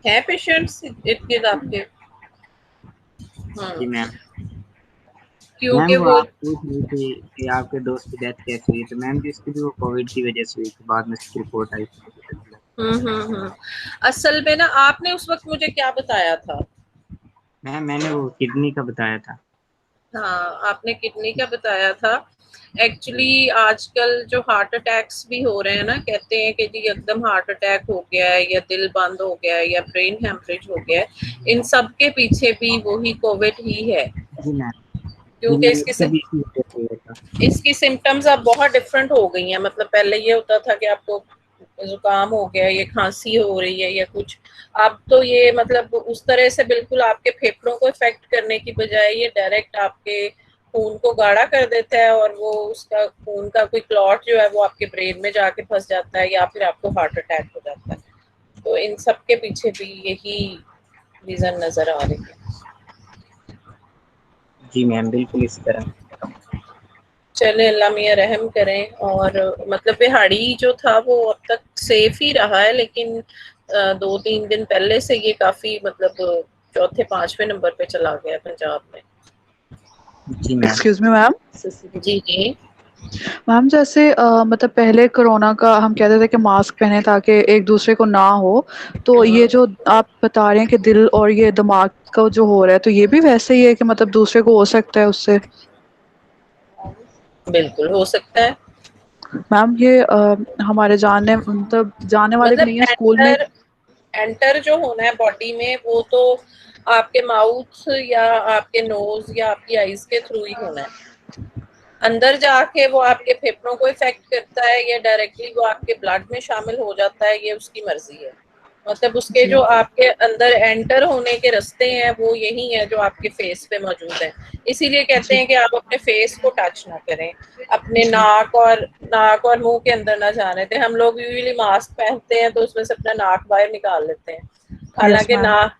है पेशेंट्स इर्द गिर्द आपके? जी मैम। मैम क्योंकि वो वो आप पूछ रही थी कि आपके दोस्त की डेथ कैसे हुई, तो मैम जिसकी भी वो कोविड की वजह से हुई थी, बाद में उसकी रिपोर्ट आई थी, मुझे पता चला। हम्म। असल में ना आपने उस वक्त मुझे क्या बताया था? मैम मैंने वो किडनी का बताया था। हाँ, आपने किडनी का बताया था। एक्चुअली आजकल जो हार्ट अटैक्स भी हो रहे हैं ना, कहते हैं कि जी एकदम हार्ट अटैक हो गया है या दिल बंद हो गया है या ब्रेन हेमरेज हो गया है, इन सब के पीछे भी वही कोविड ही है। जी मैम। जी क्योंकि मैम, इसका भी इसी वजह से हुआ था। इसकी सिम्टम्स अब बहुत डिफरेंट हो गई हैं। मतलब पहले ये होता था कि आपको जुकाम हो गया, ये खांसी हो रही है या कुछ, अब तो ये मतलब उस तरह से बिल्कुल आपके फेफड़ों को इफेक्ट करने की बजाय ये डायरेक्ट आपके खून को गाढ़ा कर देता है और वो उसका खून का कोई क्लॉट जो है वो आपके ब्रेन में जाके फंस जाता है या फिर आपको हार्ट अटैक हो जाता है। तो इन सब के पीछे भी यही रीजन नजर आ रही है। जी मैम, बिल्कुल इसी तरह। चले अल्लाह मियाँ रहम करें। और मतलब बिहाड़ी जो था वो अब तक सेफ ही रहा है, लेकिन 2-3 दिन पहले से ये काफी मतलब चौथे पांचवें नंबर पे चला गया पंजाब में। जी मैम। Excuse me ma'am. जी जी। मैम जैसे मतलब पहले कोरोना का हम कहते थे कि मास्क पहने ताकि एक दूसरे को ना हो, तो ये जो आप बता रहे हैं कि दिल और ये दिमाग का जो हो रहा है, तो ये भी वैसे ही है कि मतलब दूसरे को हो सकता है उससे? बिल्कुल हो सकता है। मैम ये हमारे जानने मतलब जानने वाले भी मतलब नहीं है स्कूल में। एंटर एंटर जो होना है बॉडी में वो तो आपके माउथ या आपके नोज या आपकी आईज के थ्रू ही होना है। अंदर जाके वो आपके फेफड़ों को इफेक्ट करता है या डायरेक्टली वो आपके ब्लड में शामिल हो जाता है, ये उसकी मर्जी है। मतलब उसके जी जो आपके अंदर एंटर होने के रास्ते हैं वो यही है जो आपके फेस पे मौजूद है। इसीलिए कहते जी हैं कि आप अपने फेस को टच ना करें, अपने जी। नाक और मुंह के अंदर ना जाने दें। हम लोग यूजुअली मास्क पहनते हैं तो उसमें से अपना नाक बाहर निकाल लेते हैं, यस हालांकि मैम।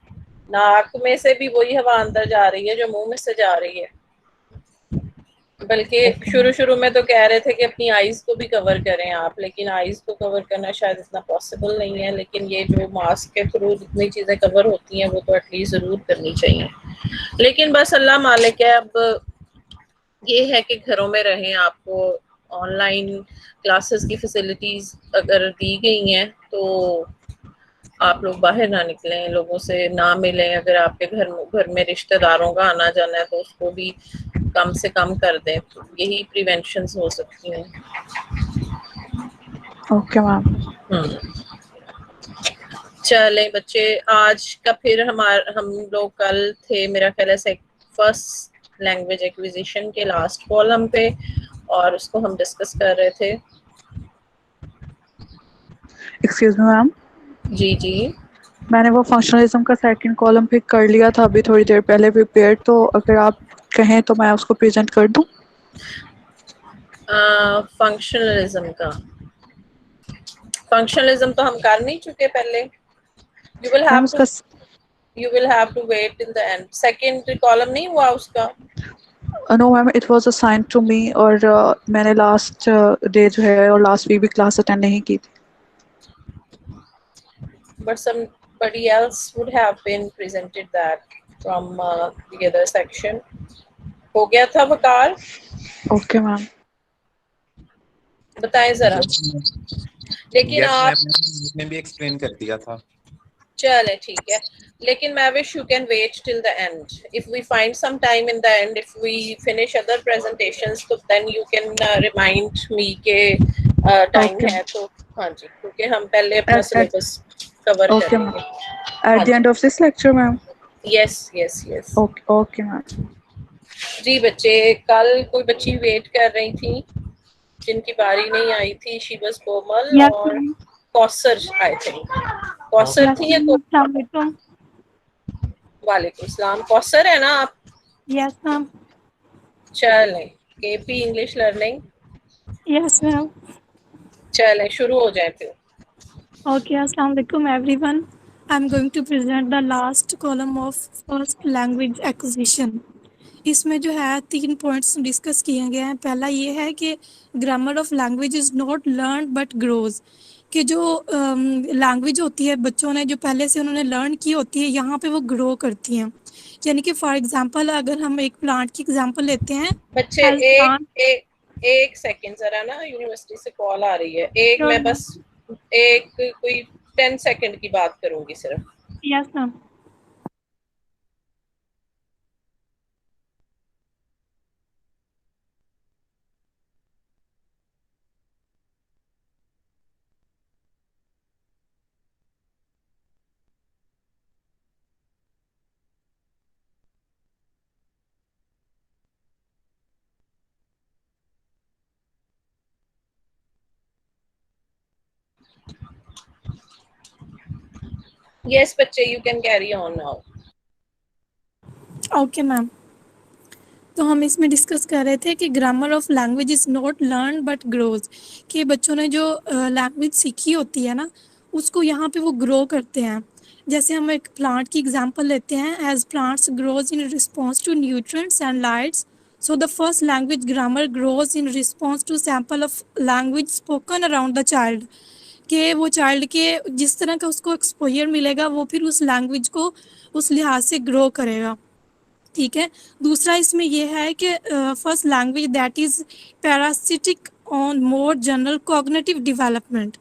नाक में से भी वही हवा अंदर जा रही है जो मुंह में से जा रही है। बल्कि ओके शुरू मैम। शुरू में तो कह रहे थे कि अपनी आईज को भी कवर करें आप, लेकिन आईज को कवर करना शायद इतना पॉसिबल नहीं है। लेकिन ये जो मास्क के थ्रू जितनी चीजें कवर होती हैं वो तो एटलीस्ट जरूर करनी चाहिए। लेकिन बस अल्लाह मालिक है। अब ये है कि घरों में रहें। आपको ऑनलाइन क्लासेस की फैसिलिटीज अगर दी गई हैं तो आप लोग बाहर ना निकलें, लोगों से ना मिलें। अगर आपके घर में रिश्तेदारों का आना जाना है तो उसको भी कम से कम कर दें। तो यही प्रिवेंशन हो सकती हैं। Okay ma'am. चले बच्चे, आज का फिर हम लोग कल थे मेरा ख्याल है फर्स्ट लैंग्वेज एक्विजिशन के लास्ट कॉलम पे और उसको हम डिस्कस कर रहे थे। Excuse me ma'am. जी जी। मैंने वो फंक्शनलिज्म का सेकंड कॉलम पिक कर लिया था अभी थोड़ी देर पहले प्रिपेयर, तो अगर आप कहें तो मैं उसको प्रेजेंट कर दूं। फंक्शनलिज्म तो हम कर नहीं चुके पहले। You will ma'am have to उसका you will have to wait till the end. Second column नहीं हुआ उसका? No ma'am, it was assigned to me, और मैंने लास्ट डे जो है और लास्ट वीक भी क्लास अटेंड नहीं की थी। But somebody else would have been presented that from the other section. हो गया था वकार? Okay ma'am. बताएं जरा। लेकिन यस आप मैम, ने भी एक्सप्लेन कर दिया था। चले ठीक है। लेकिन मैं wish you can wait till the end. If we find some time in the end, if we finish other presentations, तो then you can remind me के टाइम ओके है तो। हाँ जी, क्योंकि हम पहले अपना at syllabus cover okay ma'am, करेंगे। एट हाँ द एंड जी। Of this lecture ma'am. Yes yes yes. Okay okay ma'am. जी बच्चे, कल कोई बच्ची वेट कर रही थी जिनकी बारी नहीं आई थी। शी वाज कोमल यस और ma'am. Kausar I think. Kausar yes थी या मैम, अस्सलाम वालेकुम। वालेकुम सलाम। कौसर है ना आप? Yes ma'am. चलें, KP English learning. Yes ma'am. चलें शुरू हो जाए फिर। Okay, assalamu alaikum everyone. I'm going to present the last column of first language acquisition. इसमें जो है 3 पॉइंट्स डिस्कस किए गए हैं। पहला ये है कि grammar of language is not learn but grows, कि जो लैंग्वेज होती है बच्चों ने जो पहले से उन्होंने लर्न की होती है यहाँ पे वो ग्रो करती हैं। यानी कि फॉर एग्जांपल अगर हम एक प्लांट की एग्जांपल लेते हैं, बच्चे एज प्लांट, एक सेकंड जरा ना, यूनिवर्सिटी से कॉल आ रही है, एक मैं बस एक कोई 10 सेकंड की बात करूंगी सिर्फ। Yes ma'am. यस बच्चे, you can carry on now. Okay ma'am. तो हम इसमें डिस्कस कर रहे थे कि grammar of language is not learn but grows, कि बच्चों ने जो लैंग्वेज सीखी होती है ना उसको यहाँ पे वो ग्रो करते हैं। जैसे हम एक प्लांट की एग्जांपल लेते हैं, as plants grows in response to nutrients and lights, so the first language grammar grows in response to sample of language spoken around the child, कि वो चाइल्ड के जिस तरह का उसको एक्सपोजर मिलेगा वो फिर उस लैंग्वेज को उस लिहाज से ग्रो करेगा। ठीक है। दूसरा इसमें यह है कि first language that is parasitic on more general cognitive development,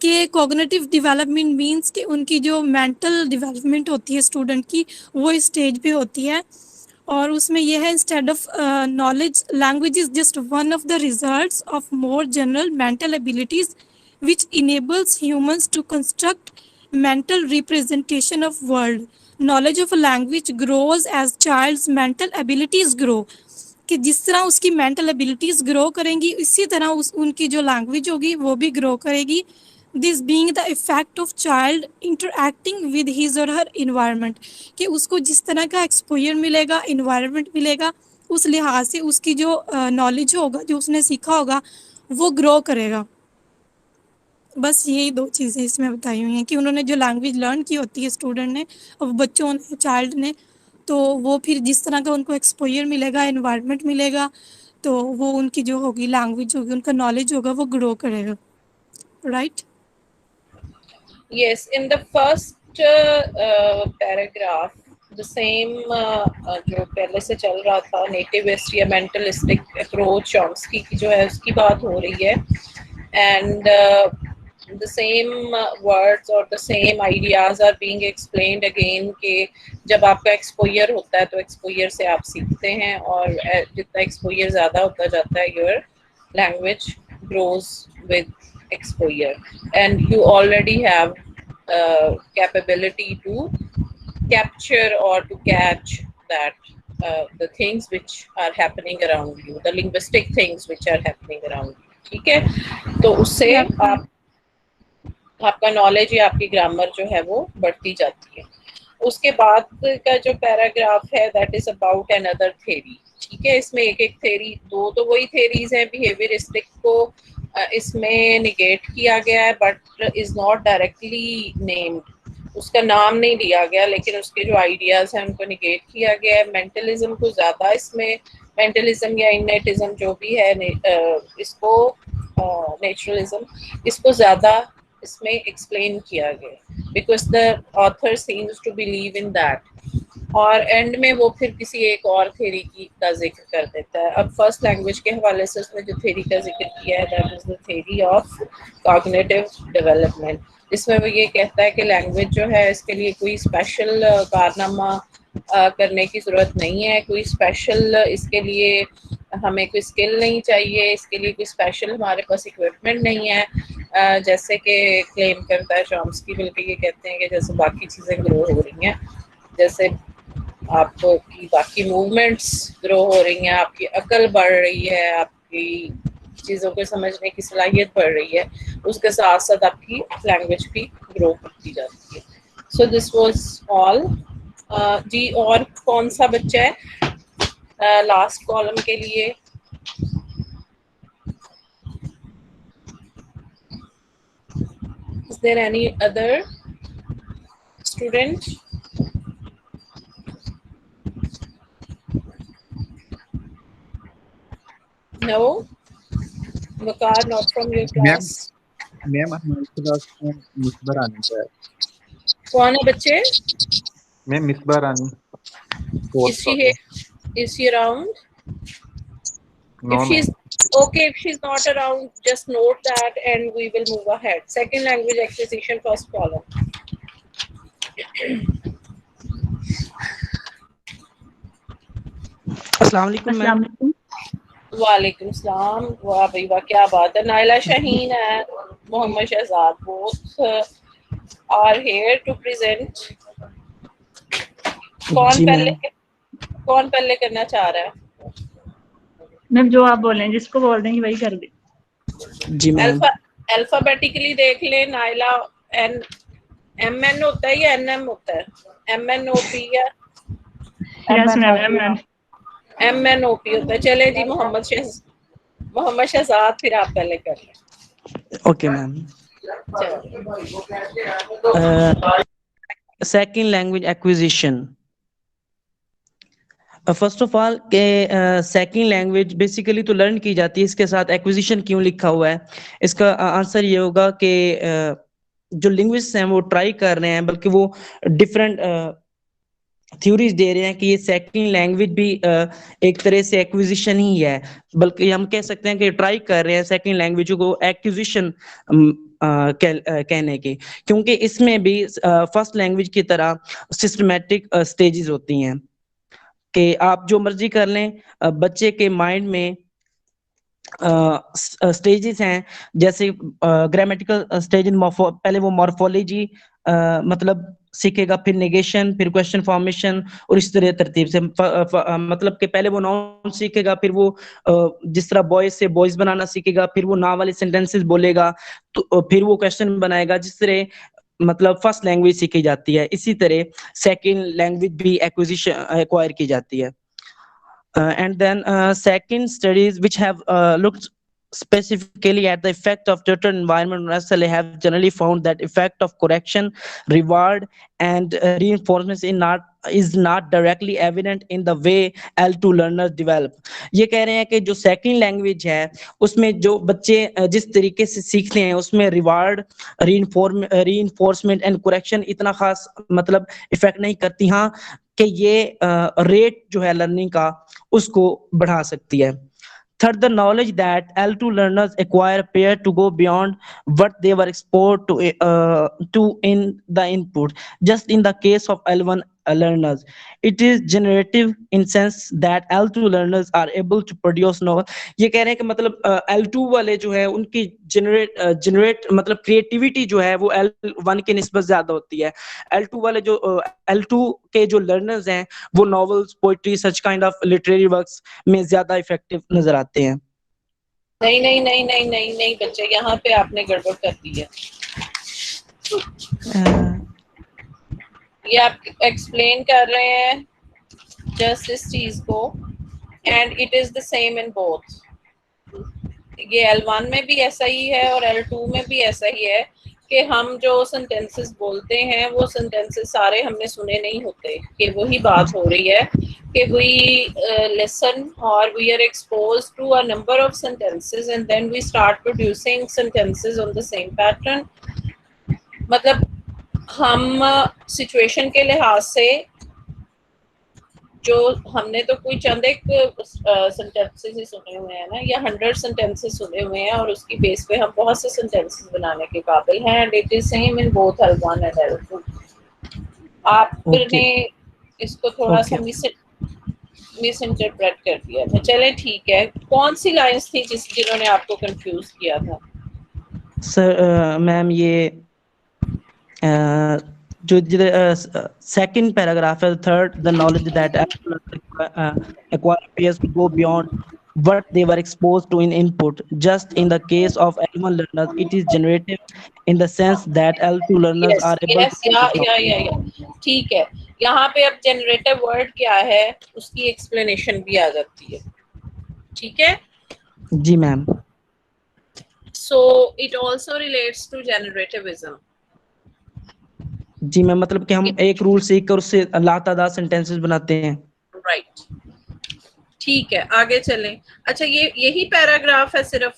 कि कॉग्निटिव डेवलपमेंट मींस कि उनकी जो मेंटल डेवलपमेंट होती है स्टूडेंट की वो स्टेज पे होती है। और उसमें यह है, instead of knowledge language is just one of the results of more general mental abilities which enables humans to construct mental representation of world. Knowledge of a language grows as child's mental abilities grow, कि जिस तरह उसकी mental abilities grow करेंगी इसी तरह उनकी जो language होगी वो भी ग्रो करेगी। This being the effect of child interacting with his और हर इन्वायरमेंट, कि उसको जिस तरह का एक्सपोजर मिलेगा, इन्वायरमेंट मिलेगा, उस लिहाज से उसकी जो नॉलेज होगा, जो उसने सीखा होगा, वो ग्रो करेगा। बस यही दो चीज़ें इसमें बताई हुई हैं कि उन्होंने जो लैंग्वेज लर्न की होती है स्टूडेंट ने और बच्चों ने, चाइल्ड ने, तो वो फिर जिस तरह का उनको एक्सपोजर मिलेगा, एनवायरनमेंट मिलेगा, तो वो उनकी जो होगी लैंग्वेज होगी, उनका नॉलेज होगा, वो ग्रो करेगा। Right. Yes, in the first paragraph, the same जो पहले से चल रहा था, नेटिविस्ट या मेंटलिस्टिक अप्रोच चॉम्स्की की जो है उसकी बात हो रही है, and the same words or the same ideas are being explained again कि जब आपका एक्सपोजर होता है तो एक्सपोजर से आप सीखते हैं, और जितना एक्सपोजर ज़्यादा होता जाता है your language grows with exposure, and you already have capability to capture or to catch that the things which are happening around you, the linguistic things which are happening around you. ठीक है, तो उससे आपका knowledge या आपकी grammar जो है वो बढ़ती जाती है। उसके बाद का जो पैराग्राफ है that is about another theory. ठीक है, इसमें एक एक थ्योरी, दो तो वही थ्योरीज हैं, बिहेवियरिस्टिक को इसमें निगेट किया गया है but is not directly named, उसका नाम नहीं लिया गया, लेकिन उसके जो आइडियाज हैं उनको निगेट किया गया है। मेंटलिज्म को ज़्यादा इसमें, मेंटलिज्म या इनेटिज्म जो भी है, इसको नेचुरलिज्म, इसको ज़्यादा इसमें एक्सप्लेन किया गया because the author seems to believe in that, और एंड में वो फिर किसी एक और थ्योरी की का जिक्र कर देता है। अब फर्स्ट लैंग्वेज के हवाले से उसने जो थ्योरी का जिक्र किया है that is the theory of cognitive development, जिसमें वो ये कहता है कि लैंग्वेज जो है इसके लिए कोई स्पेशल कारनामा करने की ज़रूरत नहीं है, कोई स्पेशल इसके लिए हमें कोई स्किल नहीं चाहिए, इसके लिए कोई स्पेशल हमारे पास इक्विपमेंट नहीं है, जैसे कि क्लेम करता है चॉम्स्की। बल्कि ये कहते हैं कि जैसे बाकी चीज़ें ग्रो हो रही हैं, जैसे आपकी बाकी मूवमेंट्स ग्रो हो रही हैं, आपकी अकल बढ़ रही है, आपकी चीज़ों को समझने की सलाहियत बढ़ रही है, उसके साथ साथ आपकी लैंग्वेज भी ग्रो करती जाती है। So this was all. जी, और कौन सा बच्चा है लास्ट कॉलम के लिए? Is there any other student? No? Vakar, not from your class. Ma'am हमारी क्लास में मिसबा रानी का है। कौन है बच्चे? Ma'am Misbah Rani Is she here? Is she around? No If she's okay, if she's not around, just note that and we will move ahead. Second language acquisition, first column. अस्सलाम वालेकुम ma'am. वालेकुम सलाम। वाह भाई वाह, क्या बात है। नाइला शाहीन है, Mohammad Shahzad, both are here to present. जी मैम। कौन पहले करना चाह रहा है? मैम जो आप बोल रहे हैं, जिसको बोल देंगे वही कर दे। जी मैम। अल्फाबेटिकली देख ले। नाइला एन MN होता है या NM होता है? MNOP या यस मैम, MNOP होता है। चले जी, मोहम्मद शहजाद, फिर आप पहले कर लें। Okay ma'am. Second language acquisition. First of all के सेकंड लैंग्वेज बेसिकली तो लर्न की जाती है, इसके साथ एक्विजिशन क्यों लिखा हुआ है? इसका आंसर ये होगा कि जो लिंग्विस्ट हैं वो ट्राई कर रहे हैं, बल्कि वो डिफरेंट थ्योरीज दे रहे हैं कि ये सेकंड लैंग्वेज भी एक तरह से एक्विजिशन ही है, बल्कि हम कह सकते हैं कि ट्राई कर रहे हैं सेकंड लैंग्वेज को एक्विजिशन कहने की, क्योंकि इसमें भी फर्स्ट लैंग्वेज की तरह सिस्टमेटिक स्टेजेस होती हैं कि आप जो मर्जी कर लें। बच्चे के माइंड में स्टेजेस हैं, जैसे ग्रामेटिकल स्टेज, पहले वो मॉर्फोलॉजी मतलब सीखेगा, फिर नेगेशन, फिर क्वेश्चन फॉर्मेशन, और इस तरह तरतीब से मतलब कि पहले वो नाउन सीखेगा, फिर वो जिस तरह बॉयज से बॉयज बनाना सीखेगा, फिर वो नाम वाले सेंटेंसेस बोलेगा, तो फिर वो क्वेश्चन बनाएगा। जिस तरह मतलब फर्स्ट लैंग्वेज सीखी जाती है, इसी तरह सेकंड लैंग्वेज भी एक्वायर की जाती है। And then second studies which have looked specifically at the effect of tutor environment necessarily have generally found that effect of correction, reward and reinforcement is not directly evident in the way L2 learners develop. ये कह रहे हैं कि जो second language है उसमें जो बच्चे जिस तरीके से सीखते हैं उसमें रिवार्ड, रीइंफोर्समेंट एंड करेक्शन इतना खास मतलब इफेक्ट नहीं करती। हाँ कि ये रेट जो है लर्निंग का उसको बढ़ा सकती है। Third, the knowledge that L2 learners acquire appear to go beyond what they were exposed to in the input. Just in the case of L1 learners, it is generative in sense that L2 learners are able to produce novel. ये कह रहे हैं कि मतलब L2 वाले जो है उनकी जनरेट मतलब क्रिएटिविटी जो है वो L1 के निस्बत ज्यादा होती है। L2 वाले जो L2 के जो लर्नर्स हैं वो novels, poetry, such kind of literary works में ज्यादा इफेक्टिव नजर आते हैं। नहीं नहीं नहीं नहीं नहीं नहीं बच्चे, यहाँ पे आपने गड़बड़ कर दी है। ये आप एक्सप्लेन कर रहे हैं जस्ट इस चीज को, and it is the same in both. ये L1 में भी ऐसा ही है और L2 में भी ऐसा ही है कि हम जो सेंटेंसेस बोलते हैं वो सेंटेंसेस सारे हमने सुने नहीं होते, कि वही बात हो रही है कि we listen or we are exposed to a number of sentences and then we start producing sentences on the same pattern. मतलब हम सिचुएशन के लिहाज से जो हमने तो कोई चंद एक सेंटेंसेस ही सुने हुए हैं ना, या 100 सेंटेंसेस सुने हुए हैं और उसकी बेस पे हम बहुत से सेंटेंसेस बनाने के काबिल हैं, and it is same in both L1 and L2। आपने इसको थोड़ा सा मिस इंटरप्रेट कर दिया था। चले ठीक है, कौन सी लाइंस थी जिन्होंने आपको कंफ्यूज किया था? सर मैम ये जो सेकंड पैराग्राफ है, third, the knowledge that acquire appears to go beyond what they were exposed to in input. Just in the case of L1 learners, it is generative in the sense that L2 learners are able to ठीक है। यहाँ पे अब generative word क्या है उसकी explanation भी आ जाती है, ठीक है? जी ma'am. So it also relates to generativism. जी मैम, मतलब कि हम एक रूल सीख कर उससे लातादाद सेंटेंसेस बनाते हैं। राइट, ठीक है, आगे चलें। अच्छा, ये यही पैराग्राफ है, सिर्फ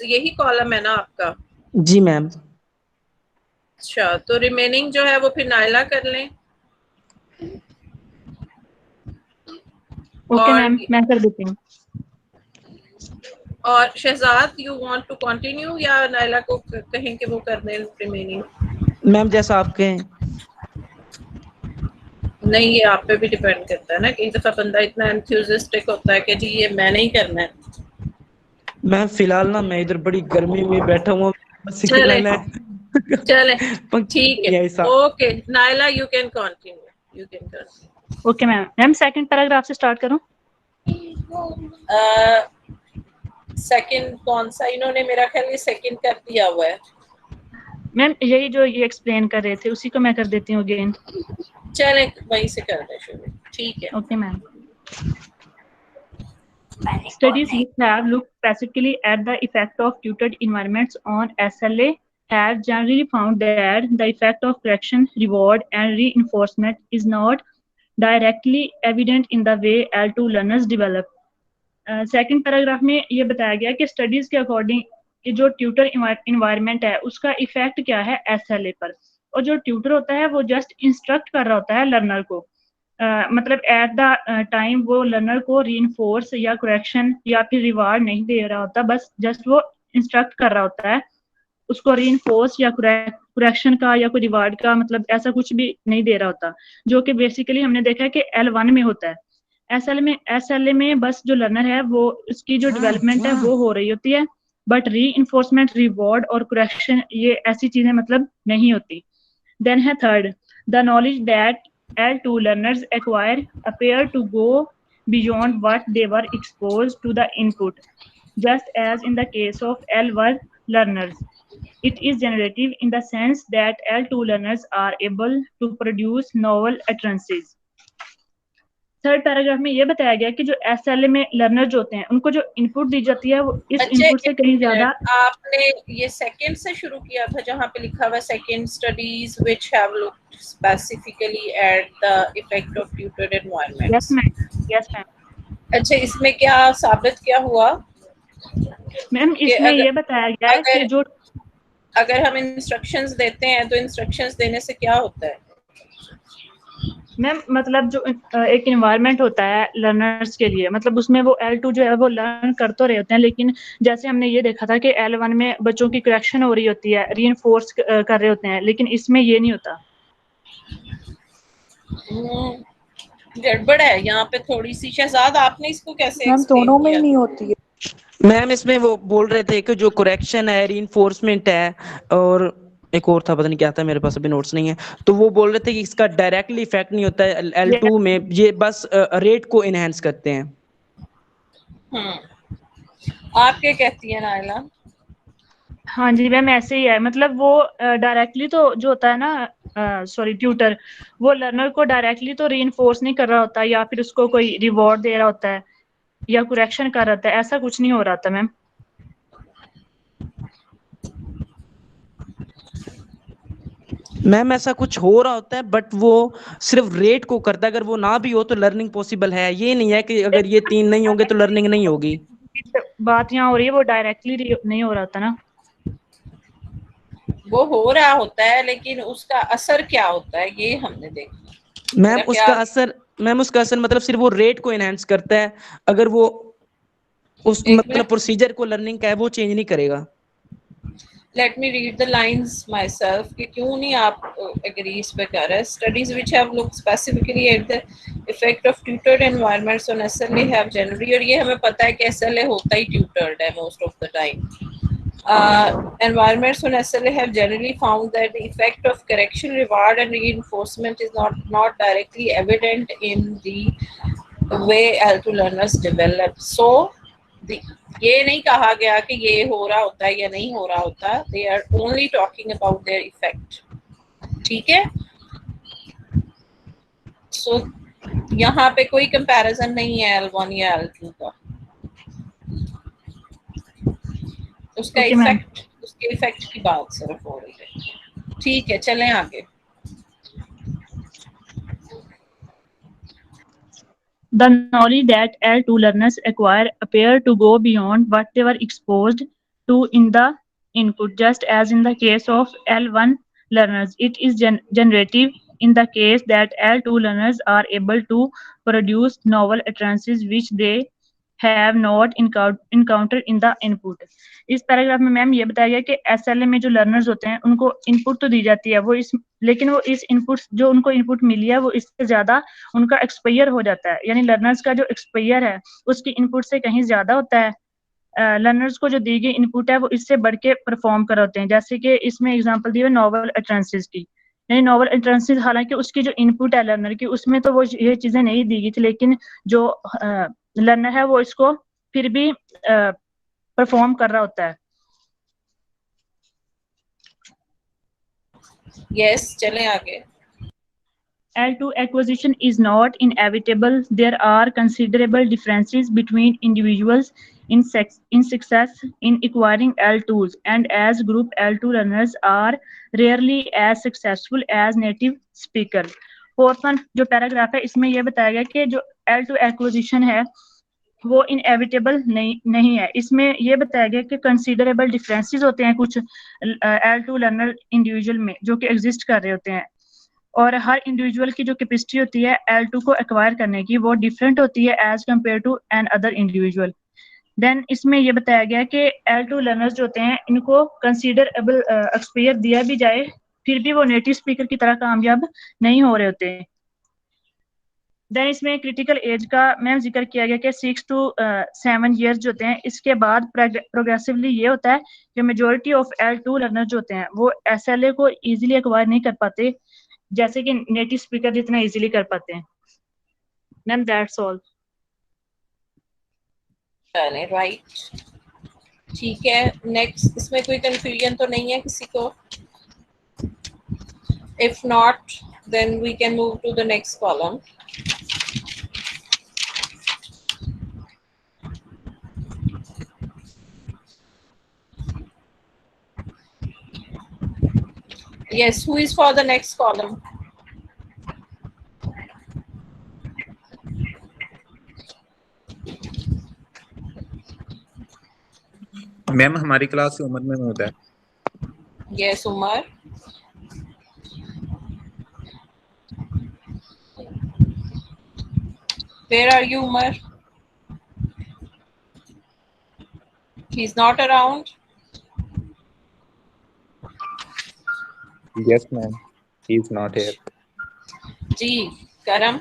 यही कॉलम है ना आपका? जी मैम। अच्छा, तो रिमेनिंग जो है वो फिर नाइला कर लें। ओके और मैम, मैं कर देती हूँ। और Shahzad, you want to continue या नाइला को कहें कि वो कर दें रिमेनिंग? मैम जैसा आपके नहीं, ये आप पे भी डिपेंड करता है ना, कई दफा बंदा इतना एंथुसियास्टिक होता है कि जी ये मैंने ही करना है। मैम फिलहाल ना मैं इधर बड़ी गर्मी में बैठा हुआ बस चले मैंने चले, पंखी ठीक नहीं है, है ऐसा। Okay Naila, you can continue, you can continue. Okay ma'am, ma'am second paragraph से स्टार्ट करूँ? सेकंड कौन सा? इन्होंने मेरा ख्याल ये सेकंड कर दिया हुआ है। मैम यही जो ये एक्सप्लेन कर रहे थे उसी को मैं कर देती हूँ अगेन। चले वहीं से कर दे शुरू, ठीक है। Okay ma'am. Studies which have looked specifically at the effect of tutored environments on SLA have generally found that the effect of correction, reward, and reinforcement is not directly evident in the way L2 learners develop. Second paragraph में ये बताया गया कि studies के according कि जो tutor environment है उसका इफेक्ट क्या है SLA पर, और जो ट्यूटर होता है वो जस्ट इंस्ट्रक्ट कर रहा होता है लर्नर को, मतलब एट द टाइम वो लर्नर को रीइंफोर्स या करेक्शन या फिर रिवार्ड नहीं दे रहा होता, बस जस्ट वो इंस्ट्रक्ट कर रहा होता है। उसको रीइंफोर्स या करेक्शन का या कोई रिवार्ड का मतलब ऐसा कुछ भी नहीं दे रहा होता, जो कि बेसिकली हमने देखा है कि L1 में होता है। SLA में बस जो लर्नर है वो उसकी जो डेवलपमेंट है वो हो रही होती है, बट रीइंफोर्समेंट, रिवॉर्ड और करेक्शन ये ऐसी चीजें मतलब नहीं होती। देन है third, the knowledge that L2 learners acquire appear to go beyond what they were exposed to the input, just as in the case of L1 learners. It is generative in the sense that L2 learners are able to produce novel utterances. Third paragraph में ये बताया गया कि जो SLA में learner जो होते हैं उनको जो इनपुट दी जाती है वो इस अच्छा, इनपुट से कहीं ज्यादा। आपने ये सेकंड से शुरू किया था जहां पे लिखा हुआ second, studies which have looked specifically at the effect of tutored environments. Yes ma'am, yes ma'am. अच्छा, इसमें क्या साबित क्या हुआ? मैम इसमें ये बताया गया है कि जो अगर हम इंस्ट्रक्शंस देते हैं तो इंस्ट्रक्शंस देने से क्या होता है? मैम मतलब जो एक इन्वायरमेंट होता है लर्नर्स के लिए, मतलब उसमें वो L2 जो है वो लर्न कर तो रहे होते हैं, लेकिन जैसे हमने ये देखा था कि L1 में बच्चों की करेक्शन हो रही होती है, रीइंफोर्स कर रहे होते हैं, लेकिन इसमें ये नहीं होता। गड़बड़ है यहाँ पे थोड़ी सी। शहजाद, आपने इसको कैसे मैम एक्सप्लेन दोनों में किया? ही नहीं होती है मैम इसमें वो बोल रहे थे कि जो करेक्शन है, रीइंफोर्समेंट है, और एक और था पता नहीं क्या था, मेरे पास अभी नोट्स नहीं है, तो वो बोल रहे थे कि इसका डायरेक्टली इफेक्ट नहीं होता है L2 में, ये बस रेट को इनहेंस करते हैं। आप क्या कहती है नाइला? हाँ जी मैम ऐसे ही है, मतलब वो डायरेक्टली तो जो होता है ना सॉरी ट्यूटर, वो लर्नर को डायरेक्टली तो रीइंफोर्स नहीं कर रहा होता या फिर उसको कोई रिवॉर्ड दे रहा होता है या करेक्शन कर रहा होता है, ऐसा कुछ नहीं हो रहा था मैम। मैम ऐसा कुछ हो रहा होता है बट वो सिर्फ रेट को करता है, अगर वो ना भी हो तो लर्निंग पॉसिबल है, ये नहीं है कि अगर ये 3 नहीं होंगे तो लर्निंग नहीं होगी। बात यहाँ हो रही है वो डायरेक्टली नहीं हो रहा था ना, वो हो रहा होता है लेकिन उसका असर क्या होता है ये हमने देखा। मैम उसका असर मतलब सिर्फ वो रेट को एनहांस करता है, अगर वो उस मतलब प्रोसीजर को लर्निंग का है वो चेंज नहीं करेगा। Let me read the lines myself कि क्यों नहीं आप agree इस पे कर रहे हैं। Studies which have looked specifically at the effect of tutored environments on SLA have generally, और ये हमें पता है कि SLA होता ही tutored है most of the time. Environments on SLA have generally found that the effect of correction, reward and reinforcement is not directly evident in the way L2 learners develop. So ये नहीं कहा गया कि ये हो रहा होता है या नहीं हो रहा होता, they are only talking about their effect. ठीक है, so यहाँ पे कोई कंपैरिजन नहीं है L1 या L2 का, उसका इफेक्ट, उसके इफेक्ट की बात सिर्फ हो रही है। ठीक है, चलें आगे। The knowledge that L2 learners acquire appear to go beyond what they were exposed to in the input, just as in the case of L1 learners. It is generative in the case that L2 learners are able to produce novel utterances which they have not encountered in the input. इस paragraph में ma'am ये बताया गया कि SLA में जो learners होते हैं उनको इनपुट तो दी जाती है, वो इस लेकिन वो इस इनपुट जो उनको इनपुट मिली है वो इससे ज्यादा उनका एक्सपायर हो जाता है, यानी लर्नर्स का जो एक्सपायर है उसकी इनपुट से कहीं ज्यादा होता है। लर्नर्स को जो दी गई इनपुट है वो इससे बढ़ के परफॉर्म कर होते हैं, जैसे कि इसमें एग्जांपल दी है नॉवल अटरेंसेस की, यानी नॉवल अटरेंसेस हालांकि उसकी जो इनपुट है लर्नर की उसमें तो वो ये चीजें नहीं दी गई थी, लेकिन जो लर्नर है वो इसको फिर भी परफॉर्म कर रहा होता है। यस, चलें आगे। L2 acquisition is not inevitable. There are considerable differences between individuals in success in acquiring L2s, and as group L2 learners are rarely as successful as native speaker. Fourth one जो paragraph है इसमें यह बताया गया कि जो L2 acquisition है वो इनएविटेबल नहीं है। इसमें यह बताया गया कि कंसिडरेबल डिफरेंसेस होते हैं कुछ L2 लर्नर इंडिविजुअल में जो कि एग्जिस्ट कर रहे होते हैं, और हर इंडिविजुअल की जो कैपेसिटी होती है L2 को एक्वायर करने की वो डिफरेंट होती है as compare to an other individual. Then इसमें ये बताया गया कि L2 लर्नर्स जो होते हैं इनको कंसीडरेबल एक्सपायर दिया भी जाए फिर भी वो नेटिव स्पीकर की तरह कामयाब नहीं हो रहे होते हैं। देन इसमें क्रिटिकल एज का मैम जिक्र किया गया कि 6 to 7 ईयर्स जो होते हैं, इसके बाद प्रोग्रेसिवली ये होता है कि मेजोरिटी ऑफ L2 लर्नर जो होते हैं वो SLA को इजीली एक्वायर नहीं कर पाते जैसे कि नेटिव स्पीकर जितना इजीली कर पाते हैं। Ma'am that's all. राइट, ठीक है। नेक्स्ट, इसमें कोई कंफ्यूजन तो नहीं है किसी को? If not then we can move to the next column. Yes, who is for the next column? Ma'am हमारी क्लास से उमर महमूद है। Yes, Umar. Where are you, Umar? He's not around. Yes ma'am, he is not here. जी, करम।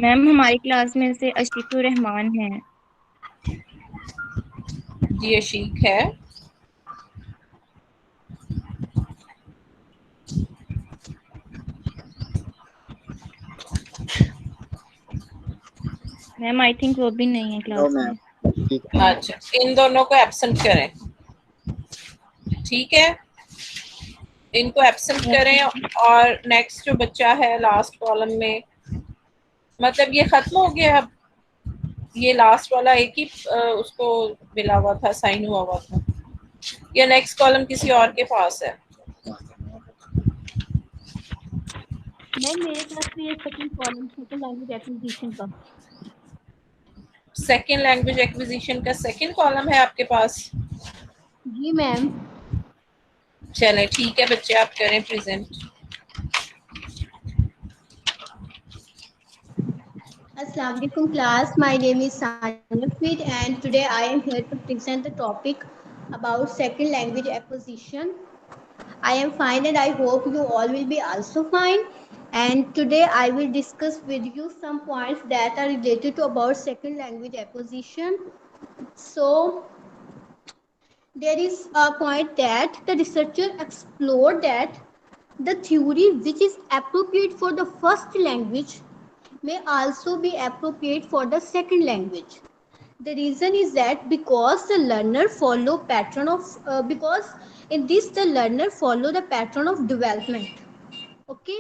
Ma'am हमारी class में से अशीकुर रहमान है। जी, अशीक है। Ma'am I think वो भी नहीं है क्लास में। अच्छा, इन दोनों को एब्सेंट करें, ठीक है? इनको एब्सेंट करें और नेक्स्ट जो बच्चा है लास्ट कॉलम में, मतलब ये खत्म हो गया अब, ये लास्ट वाला एक ही उसको मिला हुआ था, साइन हुआ था, या नेक्स्ट कॉलम किसी और के पास है? मैम मेरे पास भी ये second column second language acquisition का। सेकंड लैंग्वेज एक्विजिशन का सेकंड कॉलम है आपके पास? जी मैम। चलें ठीक है बच्चे, आप करें present. Assalamu alaikum class, my name is Sanjit and today I am here to present the topic about second language acquisition. I am fine and I hope you all will be also fine, and today I will discuss with you some points that are related to about second language acquisition. So there is a point that the researcher explored that the theory which is appropriate for the first language may also be appropriate for the second language. The reason is that because the learner follow pattern of because in this the learner follow the pattern of development. Okay,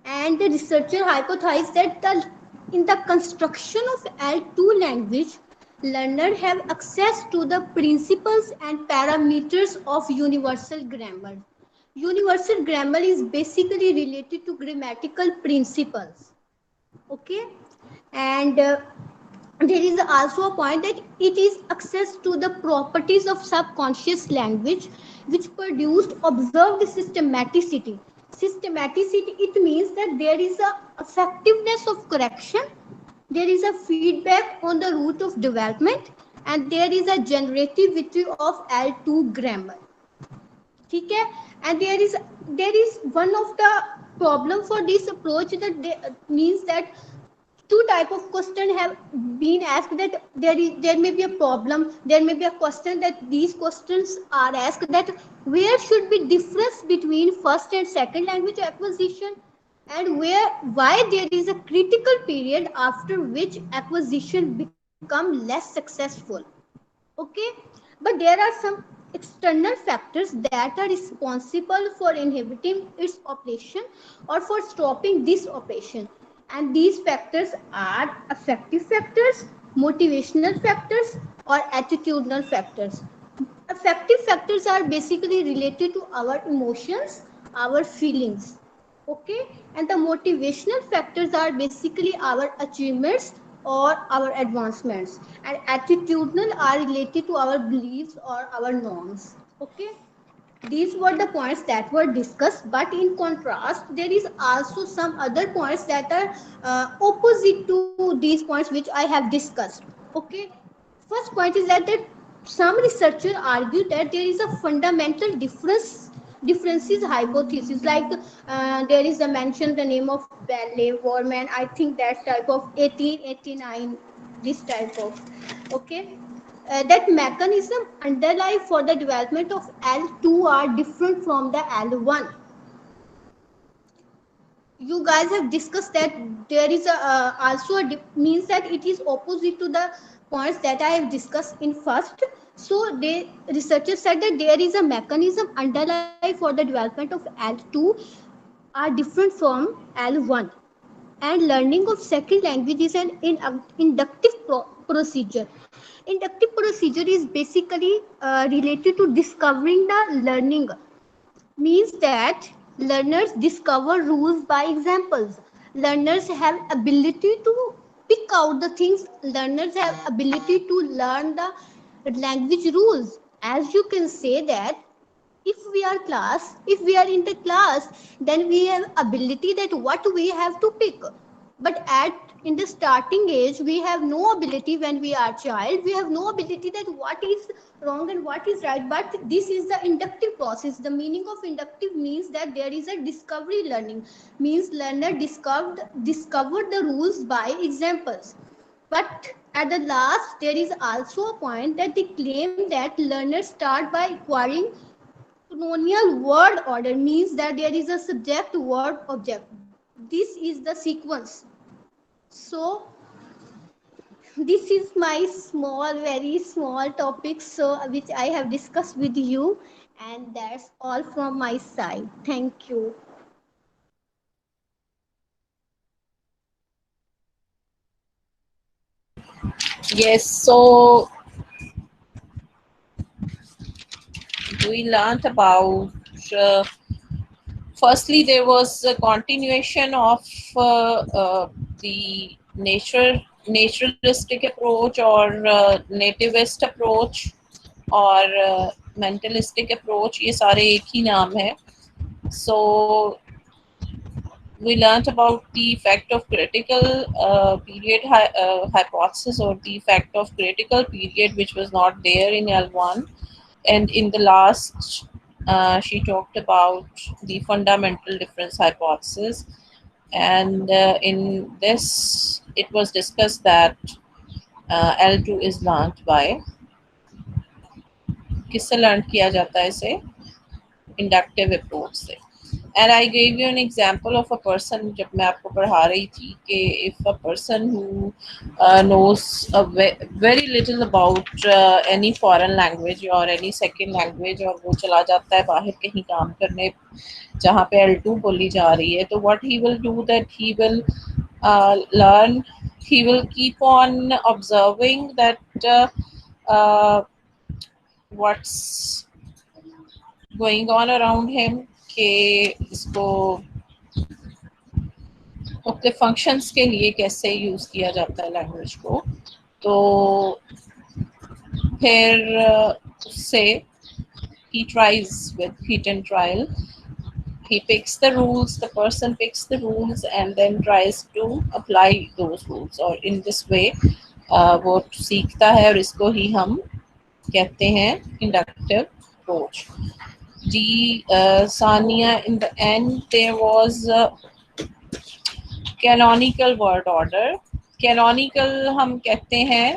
and the researcher hypothesized that in the construction of L2 language, learner have access to the principles and parameters of universal grammar. Universal grammar is basically related to grammatical principles. Okay, and there is also a point that it is access to the properties of subconscious language which produced observed systematicity. Systematicity, it means that there is a effectiveness of correction, there is a feedback on the route of development, and there is a generativity of L2 grammar. ठीक है, and there is one of the problem for this approach that means that two type of question have been asked, that there may be a problem, there may be a question that these questions are asked that where should be difference between first and second language acquisition, and why there is a critical period after which acquisition become less successful. Okay, but there are some external factors that are responsible for inhibiting its operation or for stopping this operation, and these factors are affective factors, motivational factors, or attitudinal factors. Affective factors are basically related to our emotions, our feelings. Okay, and the motivational factors are basically our achievements or our advancements, and attitudinal are related to our beliefs or our norms. Okay, these were the points that were discussed, but in contrast there is also some other points that are opposite to these points which I have discussed. Okay, first point is that some researchers argue that there is a fundamental differences hypothesis, like there is a mention the name of Bailey, Warman, I think that type of 1889, this type of. Okay, that mechanism underlie for the development of L2 are different from the L1. You guys have discussed that there is also means that it is opposite to the points that I have discussed in first. So the researchers said that there is a mechanism underlie for the development of L2 are different from L1, and learning of second language is an inductive procedure. Inductive procedure is basically related to discovering the learning, means that learners discover rules by examples. Learners have ability to pick out the things. Learners have ability to learn the language rules. As you can say that if we are in the class, then we have ability that what we have to pick, but at in the starting age we have no ability. When we are child, we have no ability that what is wrong and what is right, but this is the inductive process. The meaning of inductive means that there is a discovery learning, means learner discovered the rules by examples. But at the last there is also a point that they claim that learners start by acquiring pronominal word order, means that there is a subject word object. This is the sequence. So this is my very small topic, so which I have discussed with you, and that's all from my side. Thank you. Yes, so we learned about firstly there was a continuation of the naturalistic approach or nativist approach और mentalistic approach, ये सारे एक ही नाम है. So we learnt about the effect of critical period hypothesis, or the effect of critical period which was not there in L1, and in the last she talked about the fundamental difference hypothesis, and in this it was discussed that L2 is learnt by, किससे learnt किया जाता है इसे, inductive approach से. And I gave you an example of a person, जब मैं आपको पढ़ा रही थी कि if a person who knows very little about any foreign language or any second language, और वो चला जाता है बाहर कहीं काम करने जहाँ पे L2 बोली जा रही है, तो what he will do that he will learn, he will keep on observing that what's going on around him, कि इसको मुख्तलिफ फंक्शंस के लिए कैसे यूज़ किया जाता है लैंग्वेज को, तो फिर उससे he tries with hit and trial. He picks the rules, the person picks the rules and then tries to apply those rules, और in this way वो सीखता है, और इसको ही हम कहते हैं inductive approach. Sania, in the end there was canonical word order. Canonical हम कहते हैं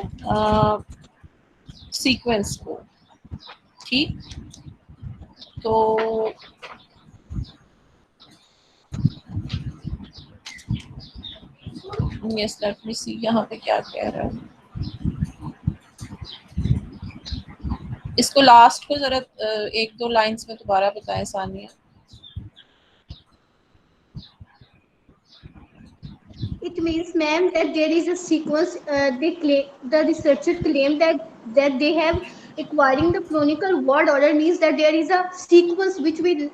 sequence को, ठीक? तो yes, let me see यहाँ पे क्या कह रहा है. इसको लास्ट को जरा एक दो लाइंस में दोबारा बताएं Sania. It means, ma'am, that there is a sequence. The researchers claim that they have acquiring the canonical word order means that there is a sequence which we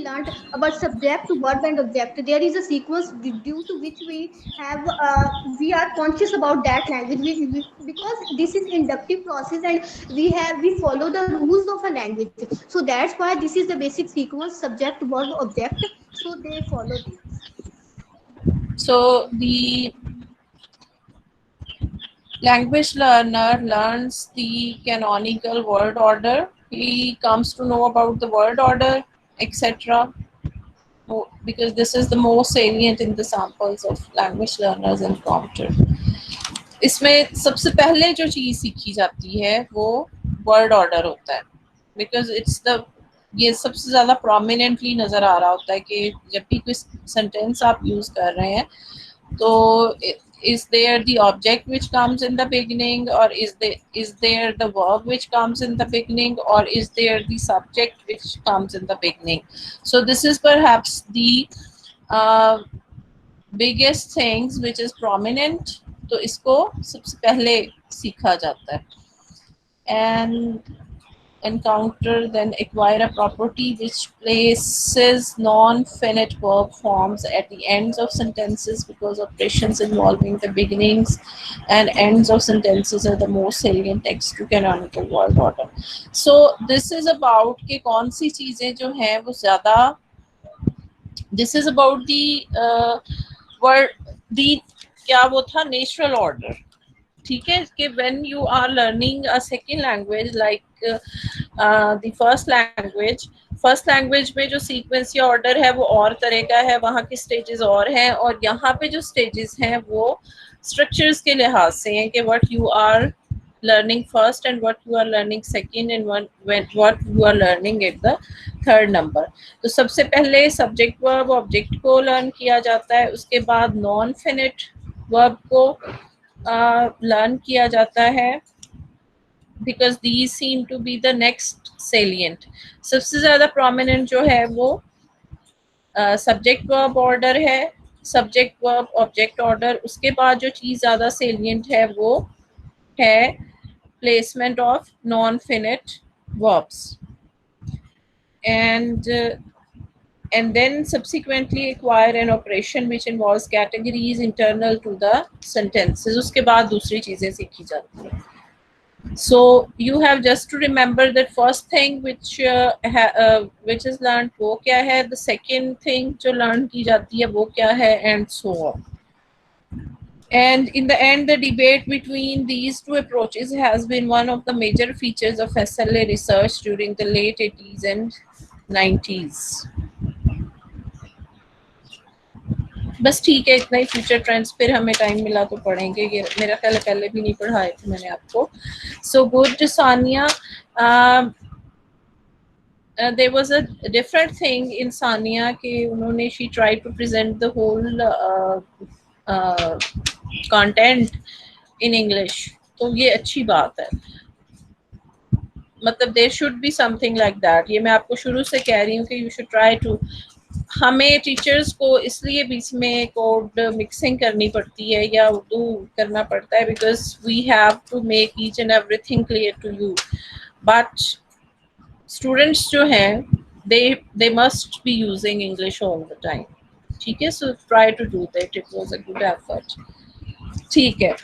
learned about subject, verb, and object. There is a sequence due to which we are conscious about that language, because this is inductive process and we follow the rules of a language. So that's why this is the basic sequence: subject, verb, object. So they follow this. So the language learner learns the canonical word order. He comes to know about the word order, etc. Because this is the most salient in the samples of language learners encountered. इसमें सबसे पहले जो चीज़ सीखी जाती है वो word order होता है, because it's the ये सबसे ज़्यादा prominently नज़र आ रहा होता है कि जब भी कोई sentence आप use कर रहे हैं तो is there the object which comes in the beginning, or is there the verb which comes in the beginning, or is there the subject which comes in the beginning. So this is perhaps the biggest things which is prominent, तो इसको सबसे पहले सीखा जाता है. And encounter, then acquire a property which places non-finite verb forms at the ends of sentences, because operations involving the beginnings and ends of sentences are the most salient text to canonical word order. So this is about कि कौन सी चीजें जो हैं वो ज़्यादा, this is about the word, the क्या वो था natural order. ठीक है कि when you are learning a second language like the first language में जो sequence या order है वो और तरह का है, वहाँ के stages और हैं, और यहाँ पे जो stages हैं वो structures के लिहाज से हैं कि what you are learning first and what you are learning second and what you are learning at the third number. तो सबसे पहले subject verb object को learn किया जाता है, उसके बाद non-finite verb को learn किया जाता है, because these seem to be the next salient. सबसे ज़्यादा prominent जो है वो subject verb order है, subject verb object order. उसके बाद जो चीज़ ज़्यादा salient है वो है placement of non-finite verbs, and then subsequently acquire an operation which involves categories internal to the sentences. उसके बाद दूसरी चीजें सीखी जाती हैं. So you have just to remember that first thing which is learned वो क्या है, the second thing जो learn की जाती है वो क्या है, and so on. And in the end, the debate between these two approaches has been one of the major features of SLA research during the late 80s and 90s. बस ठीक है, इतना ही फ्यूचर ट्रेंड्स फिर हमें time मिला तो पढ़ेंगे, ये मेरा ख्याल पहले भी नहीं पढ़ाए थे मैंने आपको. So good Sania, there was a different thing in Sania कि उन्होंने she tried to present the whole content in English, तो ये अच्छी बात है. मतलब there should be something like that. ये मैं आपको शुरू से कह रही हूँ कि you should try to. हमें टीचर्स को इसलिए बीच में कोड मिक्सिंग करनी पड़ती है या उर्दू करना पड़ता है, because we have to make each and everything clear to you. But students जो हैं they must be using English all the time. ठीक है, so try to do that. It was a good effort. ठीक है,